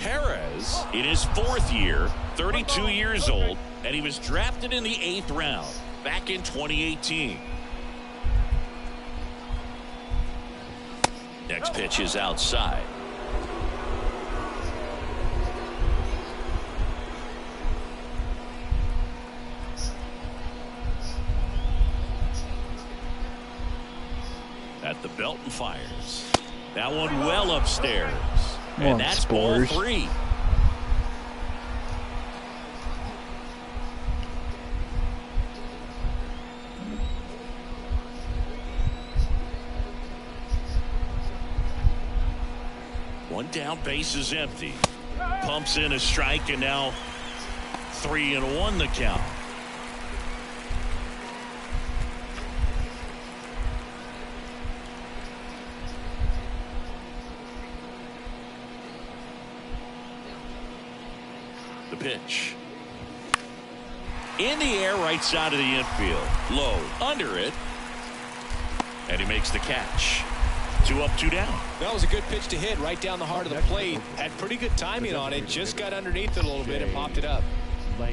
Perez in his 4th year, 32 years old, and he was drafted in the 8th round back in 2018. Next pitch is outside. The Belton fires. That one well upstairs. Come And on, that's Spurs. ball 3. One down, base is empty. Pumps in a strike, and now 3-1 the count. The pitch. In the air, right side of the infield. Low, under it. And he makes the catch. 2 up, 2 down. That was a good pitch to hit right down the heart of the plate. Had pretty good timing on it. Just got underneath it a little bit and popped it up.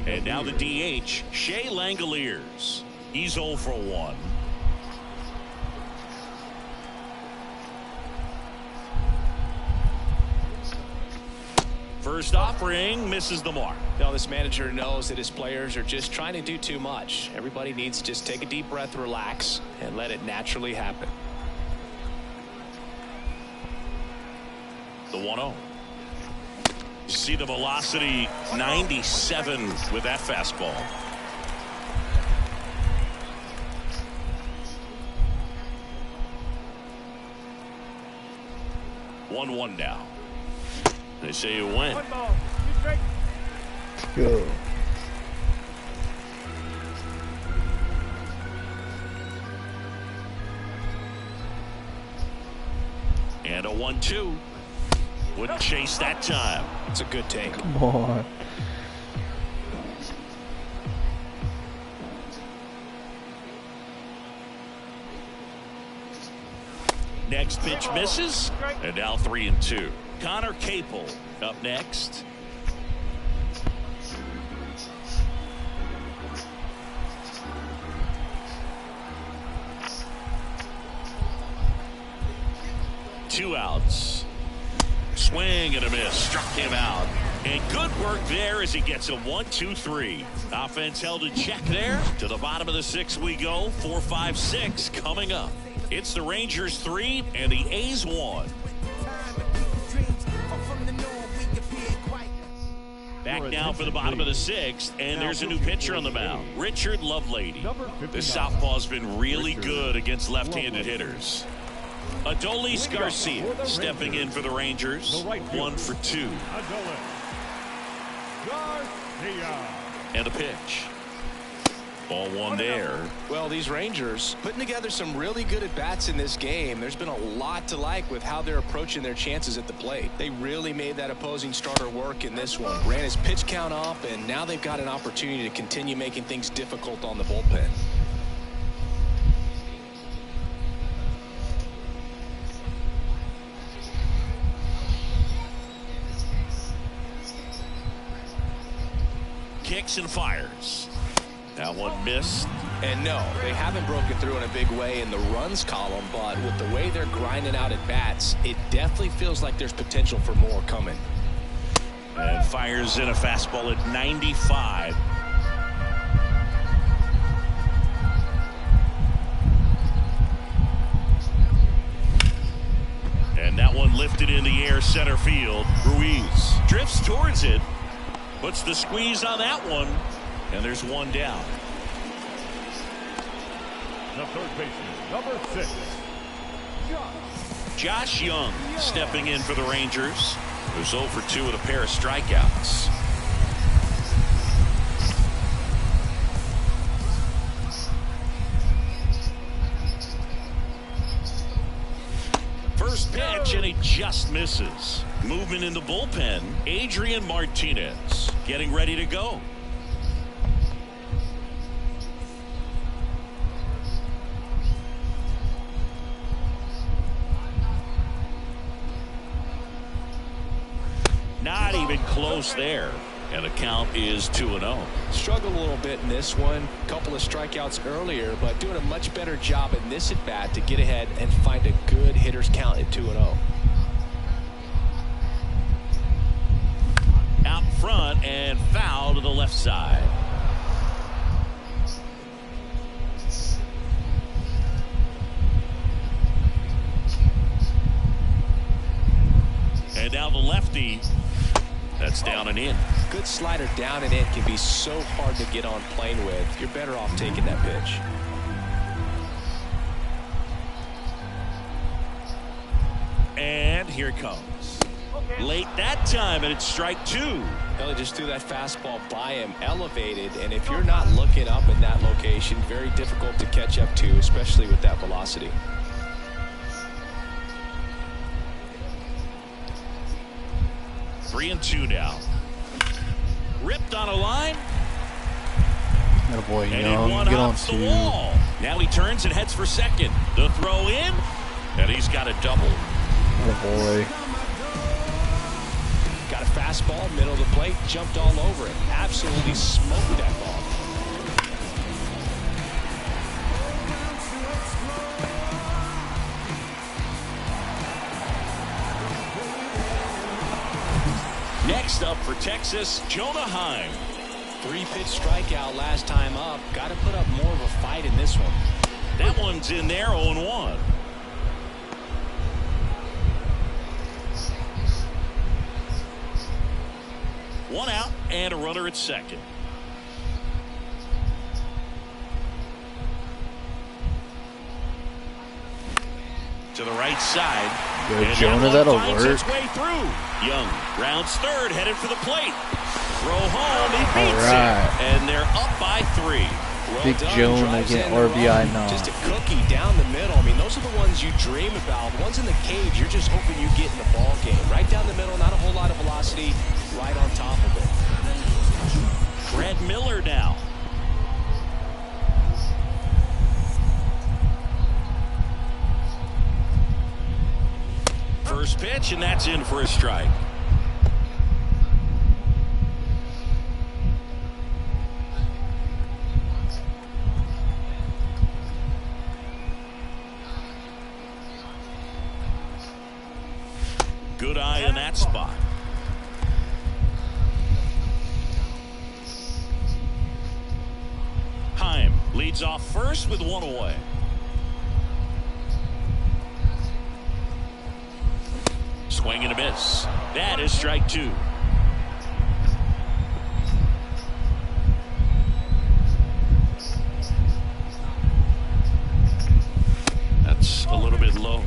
And now the DH, Shea Langoliers. He's 0 for 1. First offering misses the mark. Now this manager knows that his players are just trying to do too much. Everybody needs to just take a deep breath, relax, and let it naturally happen. The 1-0. You see the velocity 97 with that fastball. One now. They say you win. One ball. Two strikes. Go. And a 1-2. Wouldn't chase that time. It's a good take. Come on. Next pitch misses. And now 3-2. Connor Capel up next. Two outs. Swing and a miss. Struck him out. And good work there as he gets a 1-2-3. Offense held in check there. To the bottom of the 6th we go. 4, 5, 6 coming up. It's the Rangers 3 and the A's 1. Back now for the bottom of the 6th, and there's a new pitcher on the mound, Richard Lovelady. The southpaw's been really good against left-handed hitters. Adolis Garcia stepping in for the Rangers, 1 for 2. And a pitch. Ball 1 there. Well, these Rangers putting together some really good at-bats in this game. There's been a lot to like with how they're approaching their chances at the plate. They really made that opposing starter work in this one. Ran his pitch count up, and now they've got an opportunity to continue making things difficult on the bullpen. Kicks and fires. That one missed. And no, they haven't broken through in a big way in the runs column, but with the way they're grinding out at bats, it definitely feels like there's potential for more coming. And fires in a fastball at 95. And that one lifted in the air, center field. Ruiz drifts towards it. Puts the squeeze on that one. And there's 1 down. The third baseman, number 6. Josh Young stepping in for the Rangers, who's 0 for 2 with a pair of strikeouts. First pitch, and he just misses. Movement in the bullpen, Adrian Martinez getting ready to go. Not even close there. And the count is 2-0. Struggled a little bit in this one. Couple of strikeouts earlier, but doing a much better job in this at bat to get ahead and find a good hitter's count at 2-0. Out front and foul to the left side. And now the lefty. That's down and in. Good slider down and in can be so hard to get on plane with. You're better off taking that pitch. And here it comes. Late that time, and it's strike two. Ellie just threw that fastball by him, elevated, and if you're not looking up in that location, very difficult to catch up to, especially with that velocity. Three and two now. Ripped on a line. Oh boy, And Young, one get on off the two. wall. Now he turns and heads for second. The throw in, and he's got a double. Oh boy. Got a fastball, middle of the plate, jumped all over it. Absolutely smoked that ball. Next up for Texas, Jonah Heim. 3-pitch strikeout last time up. Got to put up more of a fight in this one. That one's in there, 0-1. One out and a runner at second. To the right side. Good, And Jonah, that that'll one finds work. its way through. Young rounds third, headed for the plate. Throw home, he beats right. it. And they're up by 3. Well Big done, Jonah drives getting in the RBI run. now. Just a cookie down the middle. I mean, those are the ones you dream about. The ones in the cage, you're just hoping you get in the ball game. Right down the middle, not a whole lot of velocity, right on top of it. Brad Miller now. First pitch, and that's in for a strike. Good eye in that spot. Heim leads off first with one away. Swing and a miss. That is strike two. That's a little bit low.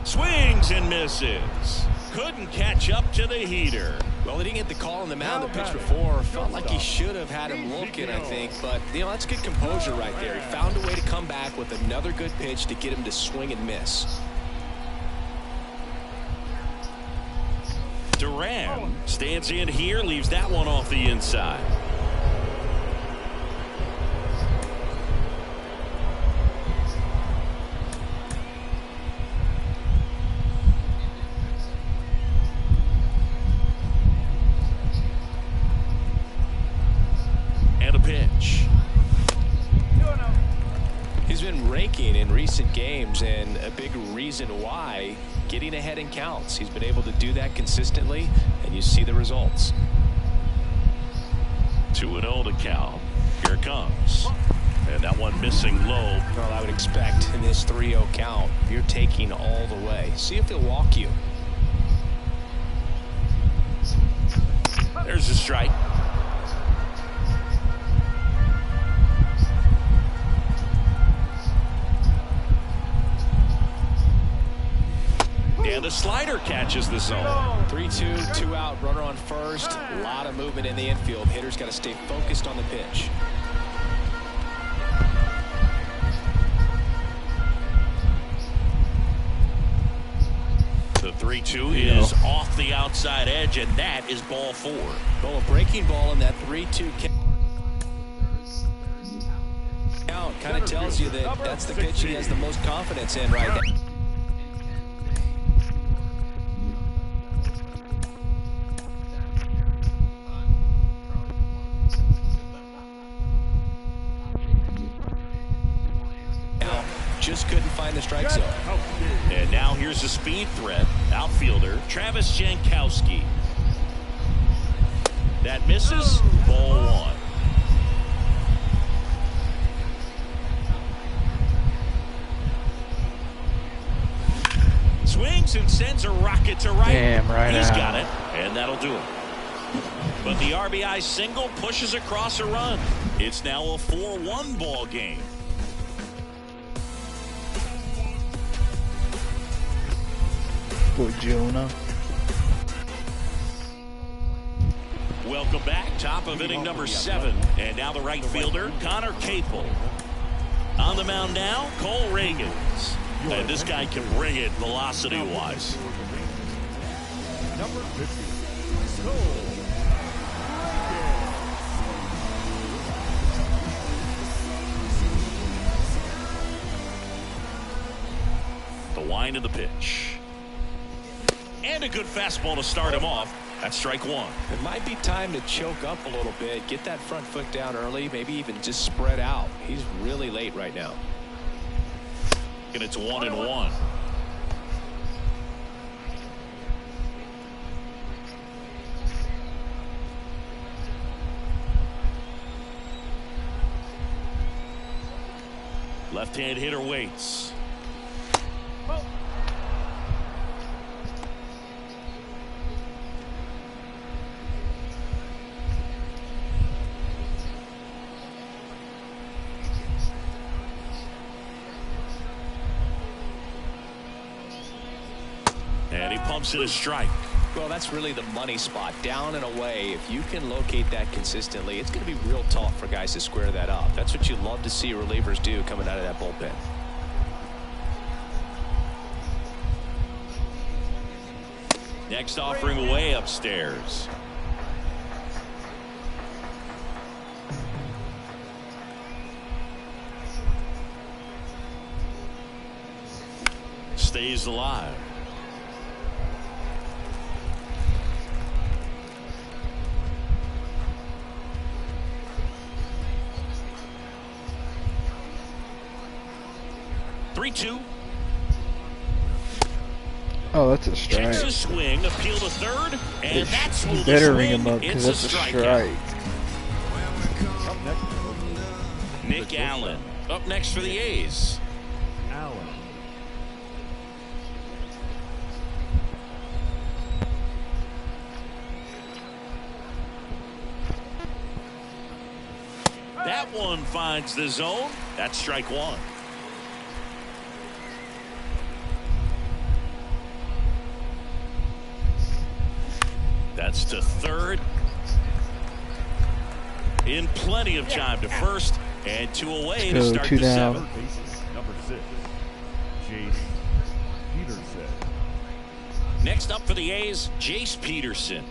Swings and misses. Couldn't catch up to the heater. Well, he didn't get the call on the mound the pitch before. Felt like he should have had him looking, I think. But, you know, that's good composure right there. He found a way to come back with another good pitch to get him to swing and miss. Duran stands in here, leaves that one off the inside. And a pitch. He's been raking in recent games, and a big reason why, getting ahead in counts. He's been able to do that consistently, and you see the results. 2-0 to count. Here it comes. And that one missing low. Well, I would expect in this 3-0 count, you're taking all the way. See if he'll walk you. There's a strike. And the slider catches the zone. 3-2, 2 out, runner on first. A lot of movement in the infield. Hitter's got to stay focused on the pitch. The 3-2 is off the outside edge, and that is ball 4. Well, a breaking ball in that 3-2 count kind of tells you that that's the pitch he has the most confidence in right now. Just couldn't find the strike zone. And now here's a speed threat. Outfielder Travis Jankowski. That misses. Ball 1. Gibson sends a rocket to right. Damn, right He's out. got it, and that'll do it. But the RBI single pushes across a run. It's now a 4-1 ball game. Boy, Jonah. Welcome back. Top of inning number 7. And now the right fielder, Connor Capel. On the mound now, Cole Ragans. And this guy can bring it velocity-wise. Number 50, Cole Ragans. The wind of the pitch. And a good fastball to start him off. That's strike 1. It might be time to choke up a little bit, get that front foot down early, maybe even just spread out. He's really late right now. And it's 1-1. Left-hand hitter waits. And he pumps it a strike. Well, that's really the money spot. Down and away. If you can locate that consistently, it's going to be real tough for guys to square that up. That's what you love to see relievers do coming out of that bullpen. Next offering way upstairs. Stays alive. Oh, that's a strike. Checks a swing, appeal to third, and that's You better ring him up because it's that's a strikeout. strike. Up next, Nick Allen up next for the A's. Allen. That one finds the zone. That's strike 1. That's to third. In plenty of time to first, and 2 away to Let's go, start 2 the down. 7th. Bases, number 6, Jace Peterson. Next up for the A's, Jace Peterson.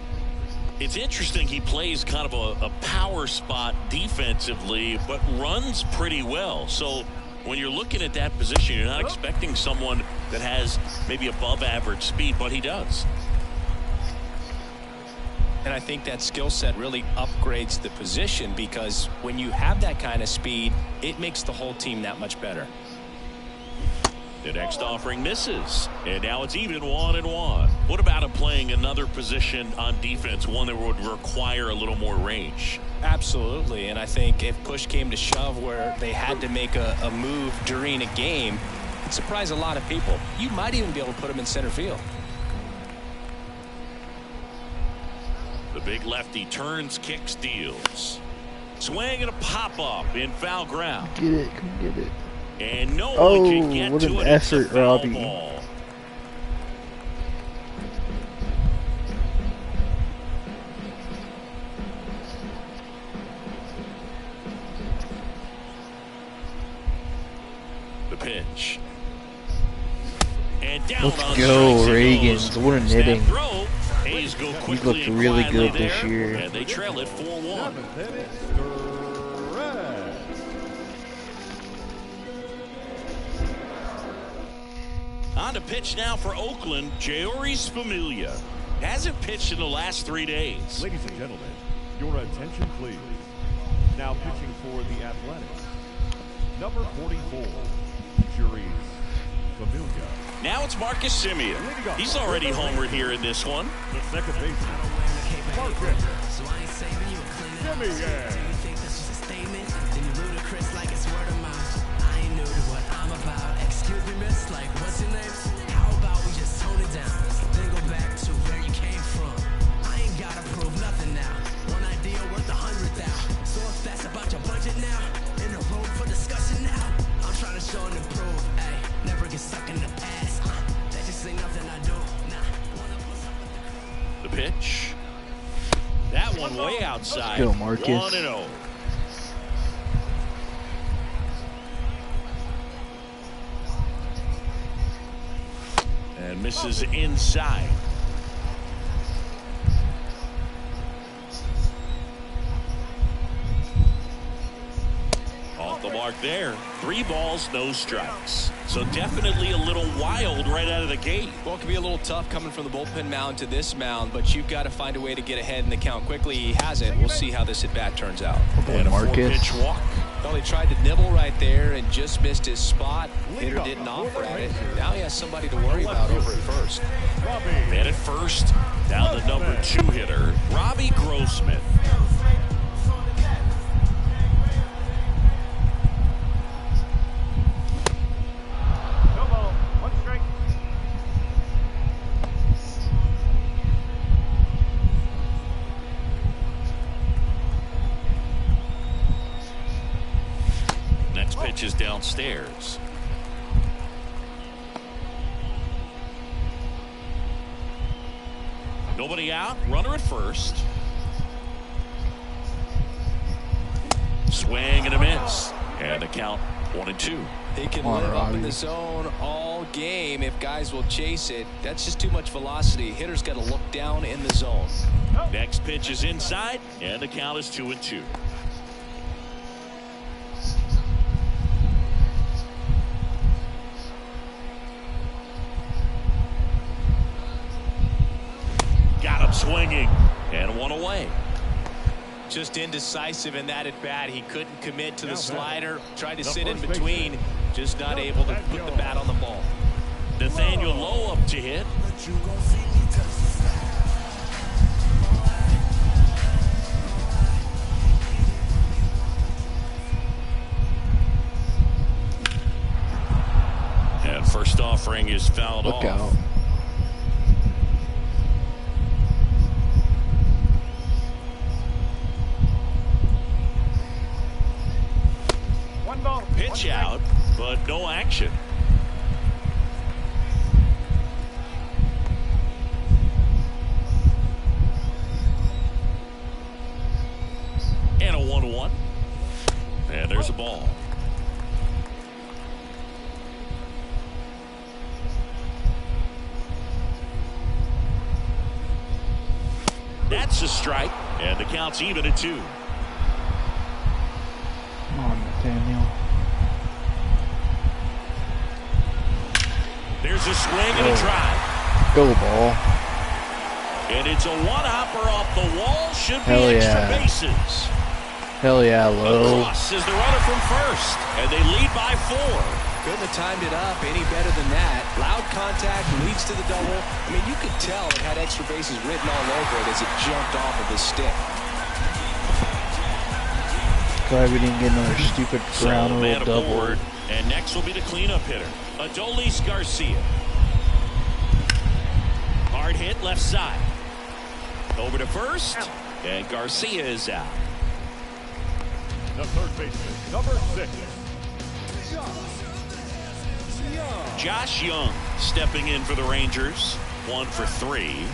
It's interesting he plays kind of a power spot defensively, but runs pretty well. So when you're looking at that position, you're not expecting someone that has maybe above average speed, but he does. And I think that skill set really upgrades the position, because when you have that kind of speed, it makes the whole team that much better. The next offering misses, and now it's even 1-1. What about him playing another position on defense, one that would require a little more range? Absolutely, and I think if push came to shove where they had to make a move during a game, it'd surprise a lot of people. You might even be able to put him in center field. The big lefty turns, kicks, deals. Swing and a pop-up in foul ground. Get it, come get it. And no Oh, one can get what to an it. It's a effort, foul Robbie. ball. The pitch. And down Let's on go, strikes it Ragans. goes. What a Snap knitting. throw. A's go quickly looked and really quietly good this there, year. and they trail it 4-1. 7th inning, Perez. On to pitch now for Oakland, Jeurys Familia. Hasn't pitched in the last 3 days. Ladies and gentlemen, your attention please. Now pitching for the Athletics, number 44, Jeurys Familia. Now it's Marcus Semien. He's already homered here in this one. The second baseman, Marcus Semien. way outside. Go, Marcus. 1-0. And misses inside. Off the mark there. 3 balls, no strikes. So definitely a little wild right out of the gate. Well, it can be a little tough coming from the bullpen mound to this mound, but you've got to find a way to get ahead in the count quickly. He hasn't. We'll see how this at-bat turns out. And a Marcus. 4-pitch walk. Well, he tried to nibble right there and just missed his spot. Hitter didn't offer at it. Now he has somebody to worry about over at first. Man at first, down to number 2 hitter, Robbie Grossman. Next pitch is downstairs. Nobody out, runner at first. Swing and a miss. And the count 1-2. He can live up in the zone all game if guys will chase it. That's just too much velocity. Hitter's got to look down in the zone. Next pitch is inside, and the count is 2-2. Got him swinging, and 1 away. Just indecisive in that at bat. He couldn't commit to the slider. Tried to sit in between. Just not able to put the bat on the ball. Nathaniel Lowe up to hit. And first offering is fouled off. Look out. Pitch out, but no action. And a 1-1. And there's a ball. That's a strike, and the count's even at 2. Come on, Nathaniel. There's a swing and a drive. Go, ball. And it's a one-hopper off the wall. Should be Hell extra yeah. bases. Hell yeah, Lowe. Across is the runner from first, and they lead by 4. Couldn't have timed it up any better than that. Loud contact leads to the double. I mean, you could tell it had extra bases written all over it as it jumped off of his stick. Glad we didn't get another stupid ground rule man double. aboard, and next will be the cleanup hitter, Adolis Garcia. Hard hit left side. Over to first, and Garcia is out. The third baseman, number 6. Josh Young stepping in for the Rangers. 1 for 3.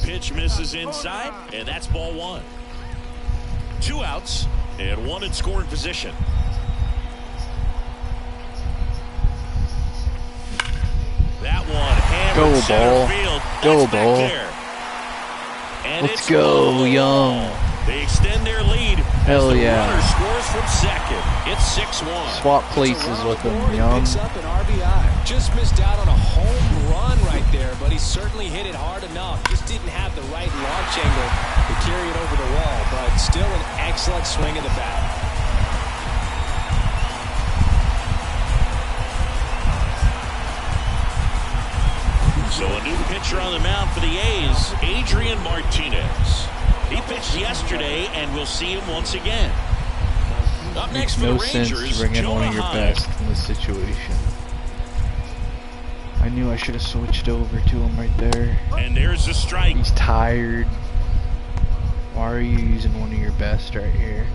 Pitch misses inside, and that's ball 1. 2 outs, and 1 in scoring position. That one hammered Go, center ball. field. Go, That's back ball. there. And Let's it's go, ball. Young. They extend their lead. Hell as the yeah. runner scores from second. It's 6-1. Swap places with him, Young. Picks up an RBI. Just missed out on a home run right there, but he certainly hit it hard enough. Just didn't have the right launch angle to carry it over the wall, but still an excellent swing of the bat. So a new pitcher on the mound for the A's, Adrian Martinez. He pitched yesterday, and we'll see him once again. Up next for No the sense Rangers, to bring in one Jonah of your Heim. best in this situation. I knew I should have switched over to him right there. And there's a strike. He's tired. Why are you using one of your best right here?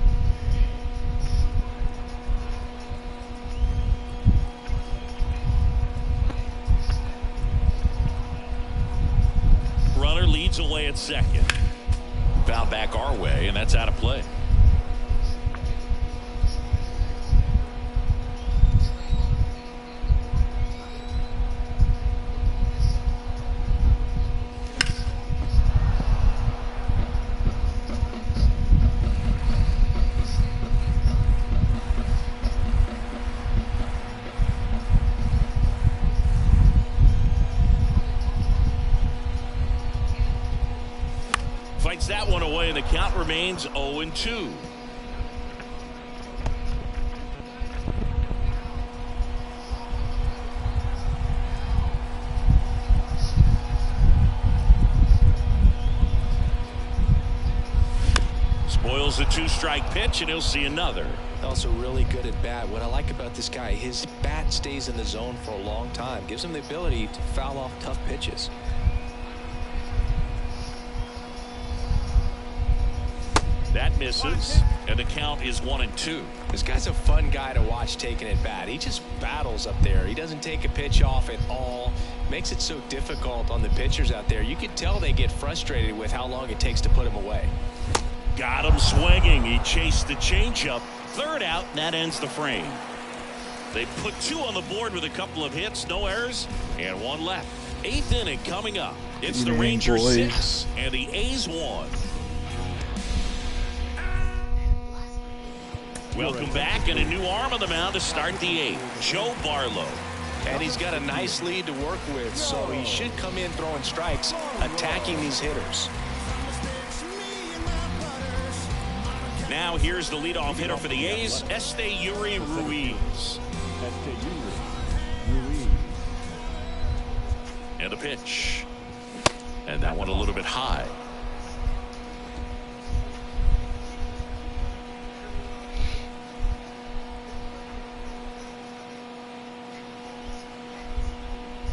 at second. Foul back our way, and that's out of play. Fights that one away, and the count remains 0-2. Spoils the two-strike pitch, and he'll see another. Also really good at bat. What I like about this guy, his bat stays in the zone for a long time. Gives him the ability to foul off tough pitches. That misses, and the count is 1-2. This guy's a fun guy to watch taking at bat. He just battles up there. He doesn't take a pitch off at all. Makes it so difficult on the pitchers out there. You can tell they get frustrated with how long it takes to put him away. Got him swinging. He chased the changeup. Third out, and that ends the frame. They put 2 on the board with a couple of hits, no errors, and 1 left. 8th inning coming up. It's the Rangers 6 and the A's 1. Welcome back, and a new arm on the mound to start the 8th, Joe Barlow. And he's got a nice lead to work with, so he should come in throwing strikes, attacking these hitters. Now here's the leadoff hitter for the A's, Esteury Ruiz. And the pitch. And that one a little bit high.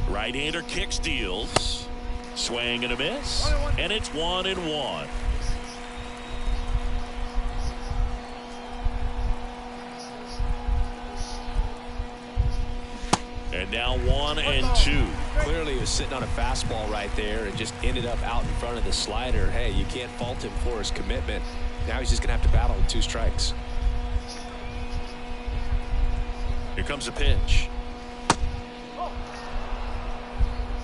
Right-hander kicks, deals. Swing and a miss. And it's 1-1. And now 1-2. Clearly he was sitting on a fastball right there and just ended up out in front of the slider. Hey, you can't fault him for his commitment. Now he's just going to have to battle with 2 strikes. Here comes a pitch.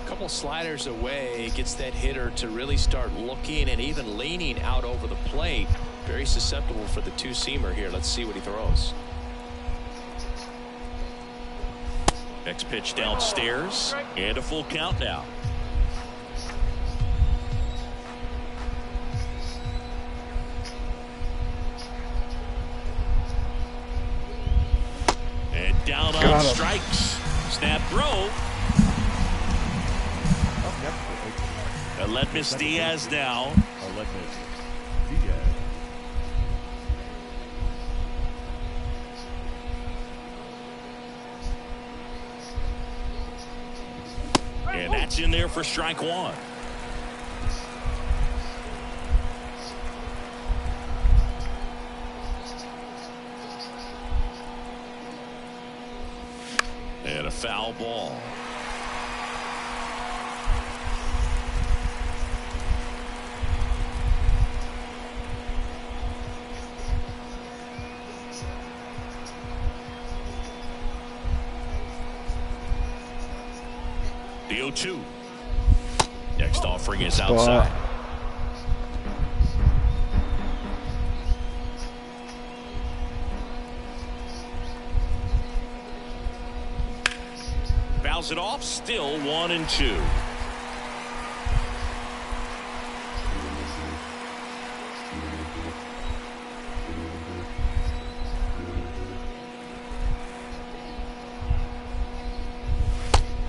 Couple sliders away, gets that hitter to really start looking and even leaning out over the plate. Very susceptible for the 2-seamer here. Let's see what he throws. Next pitch downstairs, and a full count now. And down on strikes. Snap throw. Aledmys Diaz now. Aledmys Diaz. And that's in there for strike 1. And a foul ball. The 0-2. Next offering is outside. Fouls it off. Still 1-2.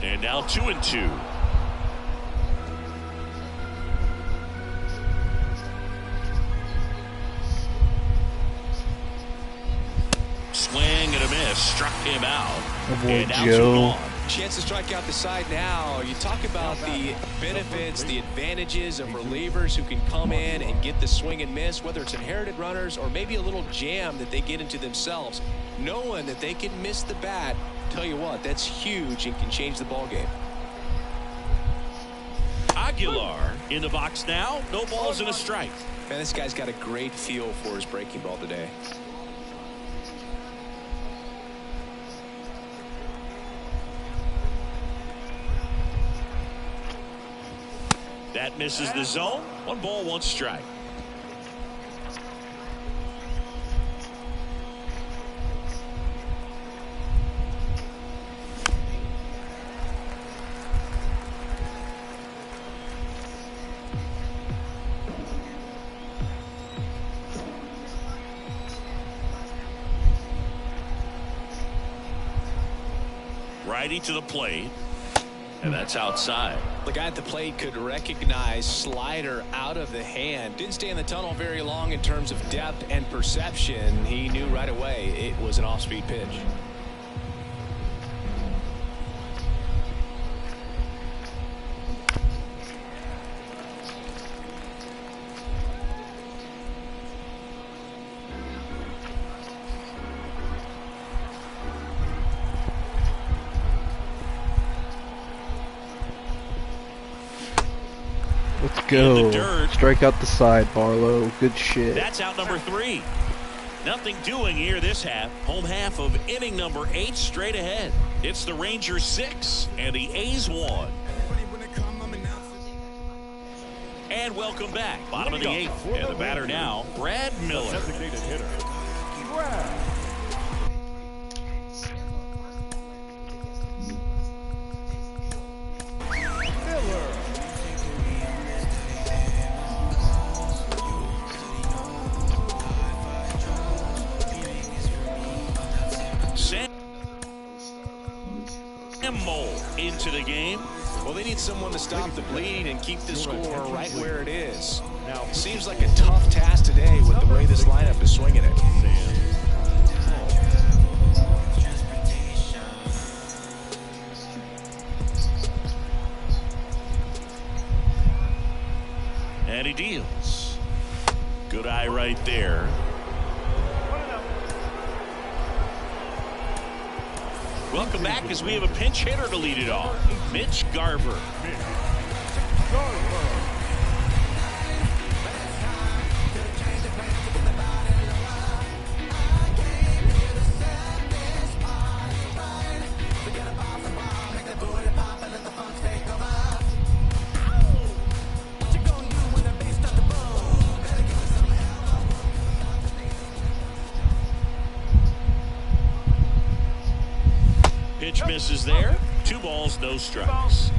And now 2-2. Swing and a miss. Struck him out. Avoid Joe. Chance to strike out the side now. You talk about the benefits, the advantages of relievers who can come in and get the swing and miss, whether it's inherited runners or maybe a little jam that they get into themselves. Knowing that they can miss the bat, tell you what, that's huge and can change the ball game. Aguilar in the box now. No balls and a strike. Man, this guy's got a great feel for his breaking ball today. That misses the zone. 1 ball, 1 strike. Righty to the plate, and that's outside. The guy at the plate could recognize slider out of the hand. Didn't stay in the tunnel very long in terms of depth and perception. He knew right away it was an off-speed pitch. Let's go. In the dirt. Strike out the side, Barlow. Good shit. That's out number 3. Nothing doing here this half. Home half of inning number 8 straight ahead. It's the Rangers 6 and the A's 1. And welcome back. Bottom of the 8th. And the batter now, Brad Miller. Designated hitter, Brad Miller. Sam Mole into the game. Well, they need someone to stop the bleed and keep the score right where it is. Now, seems like a tough task today with the way this lineup is swinging it. And he deals. Good eye right there. Welcome back as we have a pinch hitter to lead it off. Mitch Garver. Pitch misses there. 2 balls, no strikes.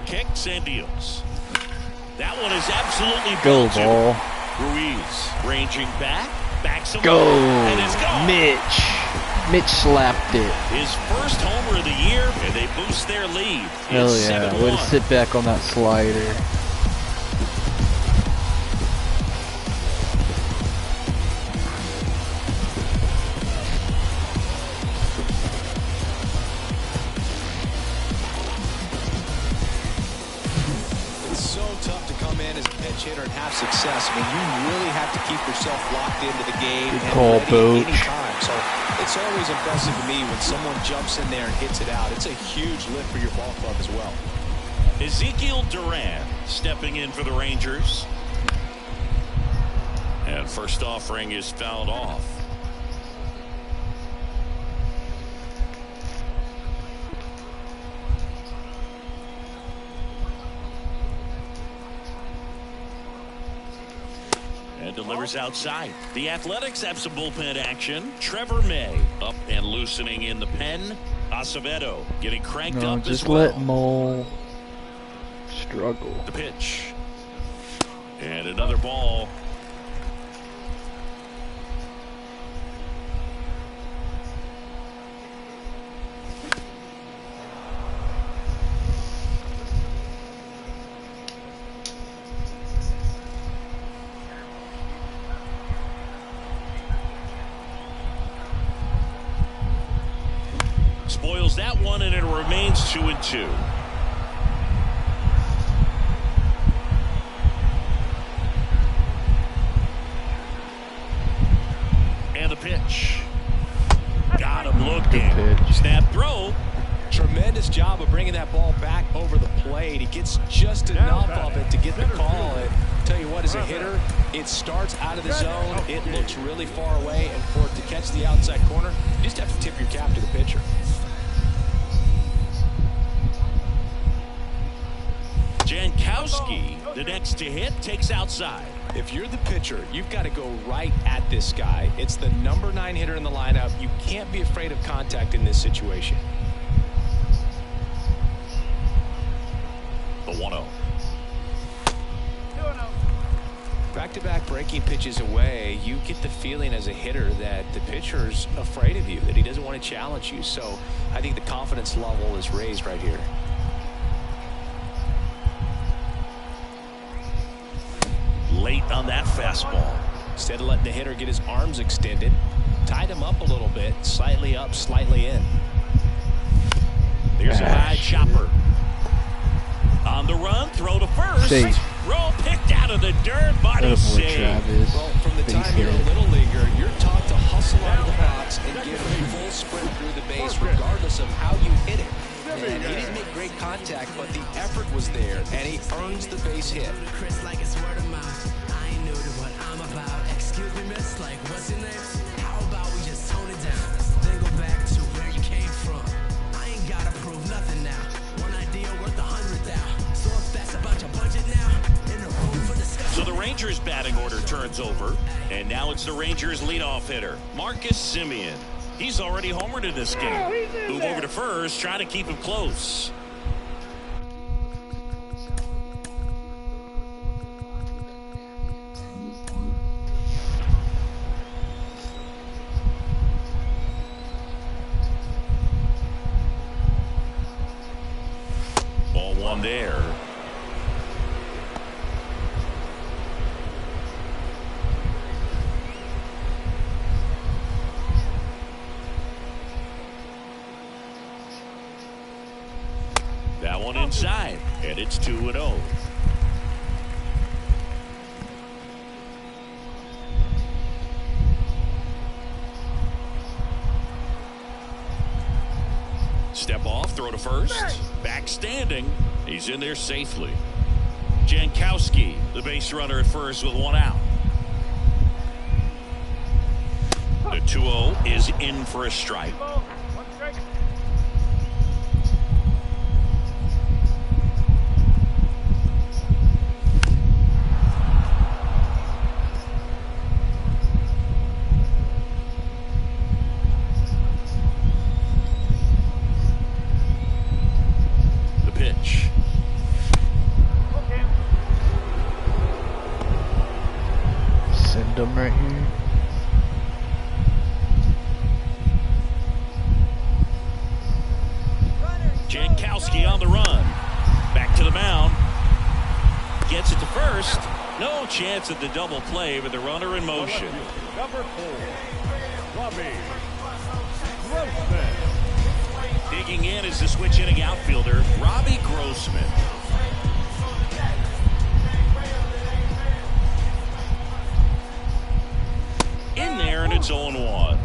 Kicks and deals. That one is absolutely Go, built to. ball. Ruiz ranging back, backs him Go. up, and it's gone. Mitch. Mitch slapped it. His first homer of the year, and they boost their lead. Hell It's yeah. 7-1. Way to sit back on that slider. So tough to come in as a pinch hitter and have success. I mean, you really have to keep yourself locked into the game Good and call, ready Boach. any time. So it's always impressive to me when someone jumps in there and hits it out. It's a huge lift for your ball club as well. Ezekiel Duran stepping in for the Rangers. And first offering is fouled off. And delivers outside. The Athletics have some bullpen action. Trevor May up and loosening in the pen. Acevedo getting cranked No, up just as well. let Mole struggle. The pitch. And another ball. Spoils that one, and it remains 2-2. And the pitch. Got him looking. pitch. Snap throw. Tremendous job of bringing that ball back over the plate. He gets just enough of it to get the call. And tell you what, as a hitter, it starts out of the zone. It looks really far away, and for it to catch the outside corner, you just have to tip your cap to the pitcher. Jankowski, the next to hit, takes outside. If you're the pitcher, you've got to go right at this guy. It's the number 9 hitter in the lineup. You can't be afraid of contact in this situation. The 1-0. Back-to-back breaking pitches away, you get the feeling as a hitter that the pitcher's afraid of you, that he doesn't want to challenge you. So I think the confidence level is raised right here. Late on that fastball. Instead of letting the hitter get his arms extended, tied him up a little bit, slightly up, slightly in. There's a high chopper. On the run, throw to first. Safe. Throw picked out of the dirt, body Attaboy, save. Travis. Well, from the Base time you're a hit. little leaguer, you're taught to hustle out of the box and give a full sprint through the base regardless of how you hit it. And he didn't make great contact, but the effort was there, and he earns the base hit. Chris like it's word of mouth. I ain't new to what I'm about. Excuse me, miss, like what's your name? How about we just tone it down? Then go back to where you came from. I ain't gotta prove nothing now. One idea worth 100 thou. So if that's about your budget now, in the room for discussion. So the Rangers batting order turns over, and now it's the Rangers leadoff hitter, Marcus Semien. He's already homered in this game. Move over to first, try to keep him close. Ball one there. That one inside, and it's 2-0. Step off, throw to first. Back standing. He's in there safely. Jankowski, the base runner at first with one out. The 2-0 is in for a strike. Pitch. Send them right here. Jankowski on the run. Back to the mound. Gets it to first. No chance at the double play with the runner in motion. Number 4, Robbie Grossman. Digging in is the switch hitting outfielder, Robbie Grossman. In there, and it's 0-1.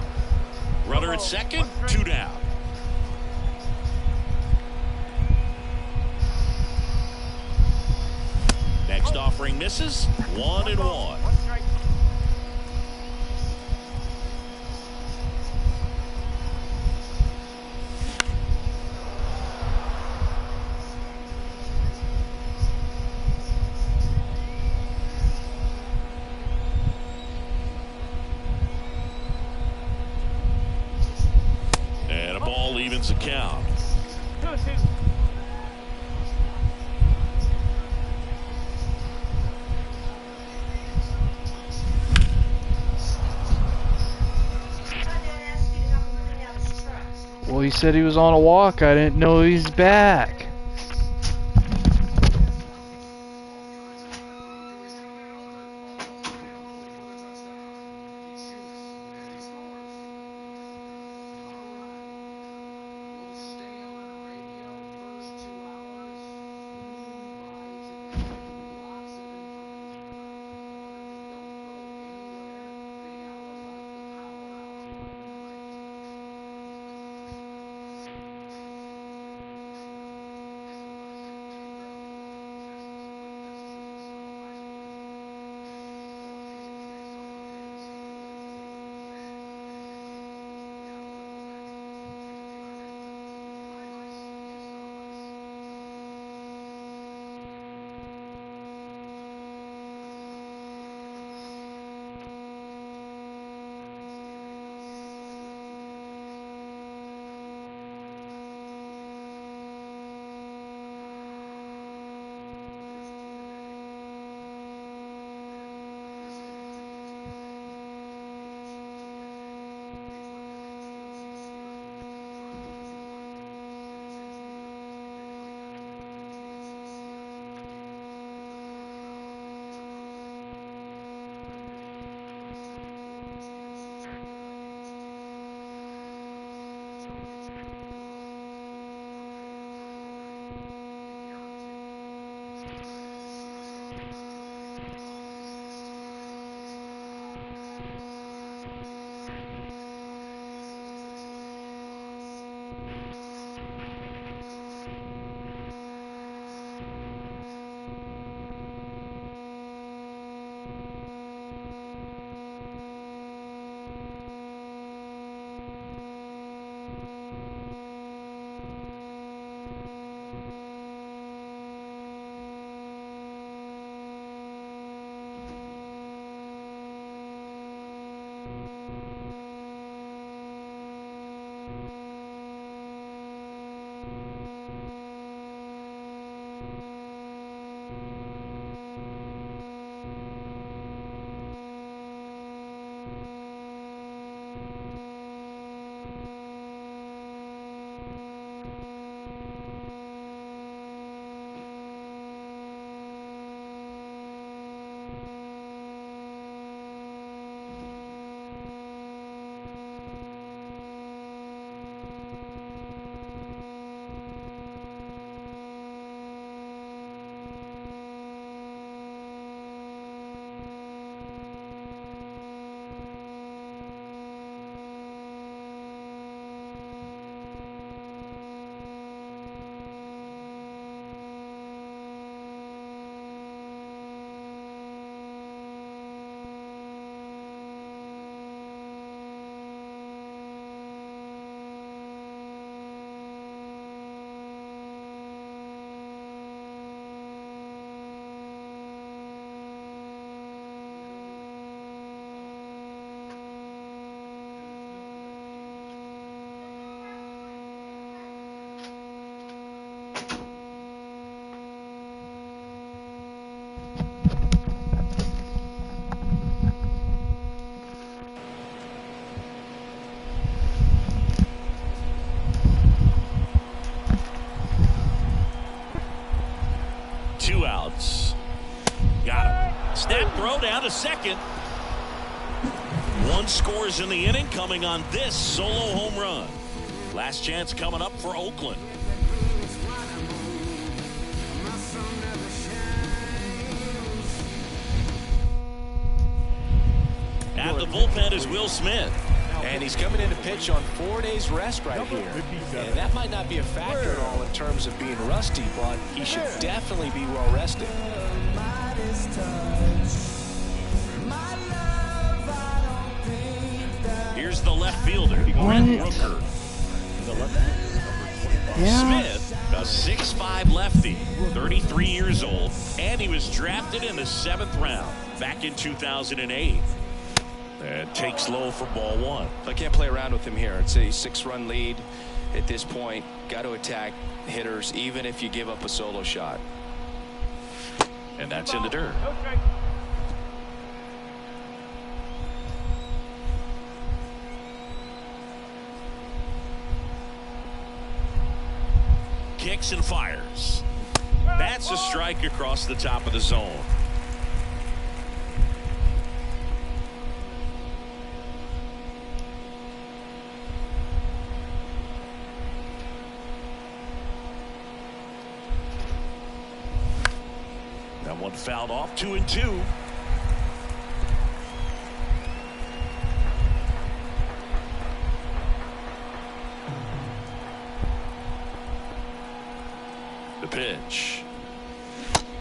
Runner at second, 2 down. Next offering misses, 1-1. And a ball evens the count. Well, he said he was on a walk. I didn't know he's back. 2 outs. Got him. Snap throw down to second. 1 scores in the inning, coming on this solo home run. Last chance coming up for Oakland. At the bullpen is Will Smith. And he's coming in to pitch on 4 days rest right here. And that might not be a factor at all in terms of being rusty, but he should definitely be well rested. Here's the left fielder, Brent Rooker. Yeah. Smith, a 6'5 lefty, 33 years old, and he was drafted in the 7th round back in 2008. And takes low for ball 1. I can't play around with him here. It's a 6-run lead at this point. Got to attack hitters even if you give up a solo shot. And that's in the dirt. Kicks and fires. That's a strike across the top of the zone. That one fouled off. 2-2. The pitch.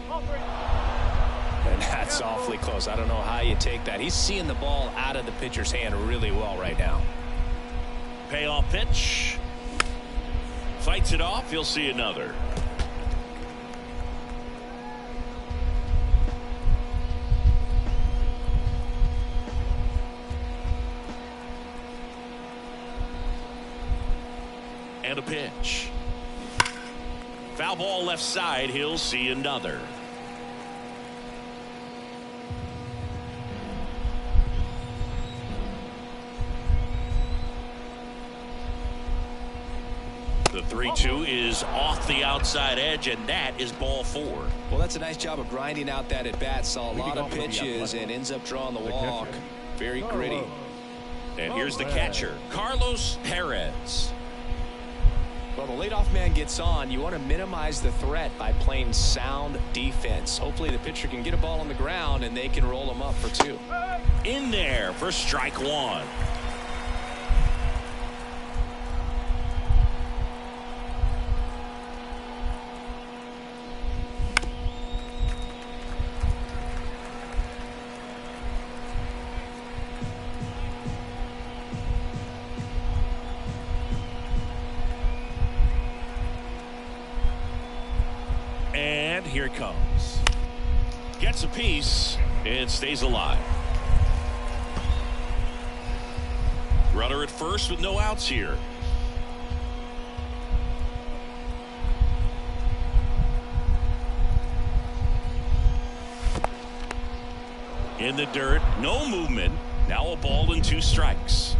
And that's awfully close. I don't know how you take that. He's seeing the ball out of the pitcher's hand really well right now. Payoff pitch. Fights it off. He'll see another. And a pitch. Foul ball left side. He'll see another. The 3-2 is off the outside edge, and that is ball 4. Well, that's a nice job of grinding out that at bat. Saw a lot of pitches and ends up drawing the walk. Very gritty. And here's the catcher, Carlos Perez. Well, the leadoff man gets on. You want to minimize the threat by playing sound defense. Hopefully the pitcher can get a ball on the ground and they can roll him up for 2. In there for strike 1. And here it comes. Gets a piece and stays alive. Runner at first with no outs here. In the dirt, no movement. Now a ball and 2 strikes.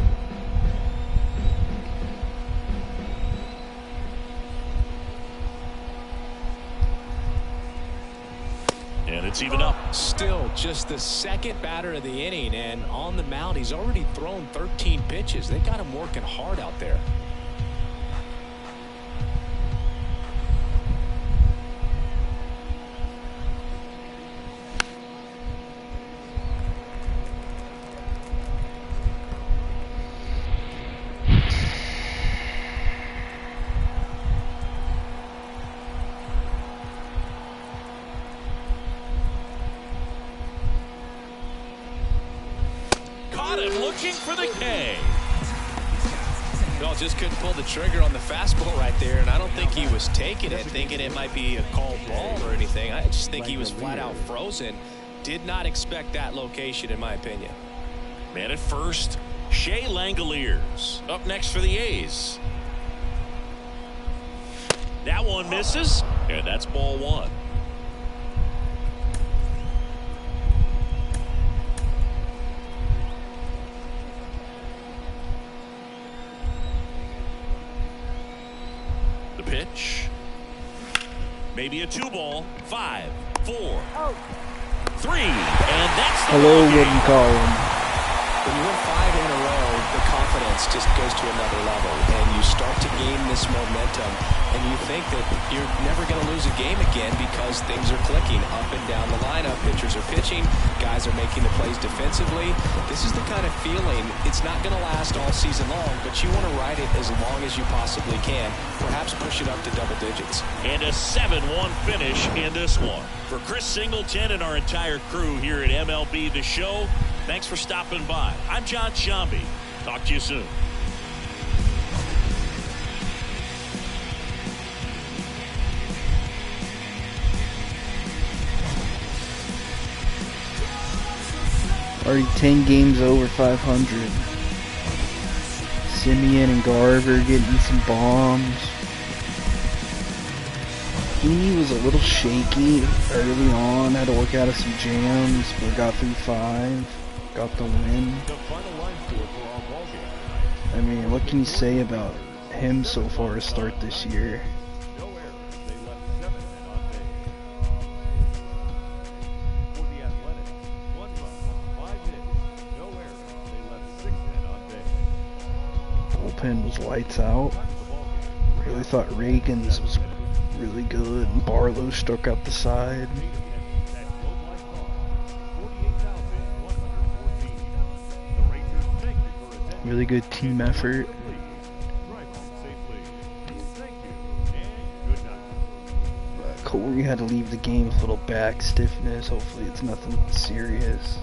And it's even up. Still just the second batter of the inning, and on the mound he's already thrown 13 pitches. They got him working hard out there. Looking for the K. Well, just couldn't pull the trigger on the fastball right there, and I don't think he was taking it, thinking it might be a called ball or anything. I just think he was flat out frozen. Did not expect that location, in my opinion. Man at first, Shea Langoliers. Up next for the A's. That one misses, and that's ball 1. The pitch. Maybe a 2-ball. 5, 4, 3, and that's the Hello, ball game. wouldn't call him. When you win 5 in a row, the confidence just goes to another level, and you start to gain this momentum, and you think that you're never going to lose a game again because things are clicking up and down the lineup. Pitchers are pitching, guys are making the plays defensively. This is the kind of feeling, it's not going to last all season long, but you want to ride it as long as you possibly can, perhaps push it up to double digits. And a 7-1 finish in this one. For Chris Singleton and our entire crew here at MLB The Show, thanks for stopping by. I'm John Shambi. Talk to you soon. Already 10 games over 500. Simeon and Garver getting some bombs. He was a little shaky early on. Had to work out of some jams, but got through 5. Got the win. The final line score for our ball game tonight. I mean, what can you say about him so far to start this year? No errors. They left 7 men on base. For the Athletics, 1 run, 5 hits, no errors. They left 6 men on base. Bullpen was lights out. Time of the ball game. Really thought Reagan's was really good. Barlow struck out the side. At Globe Life Park, 48,114. The Rangers thank you for attending. Really good team effort. Drive home safely. Thank you and good night. Corey had to leave the game with a little back stiffness. Hopefully it's nothing serious.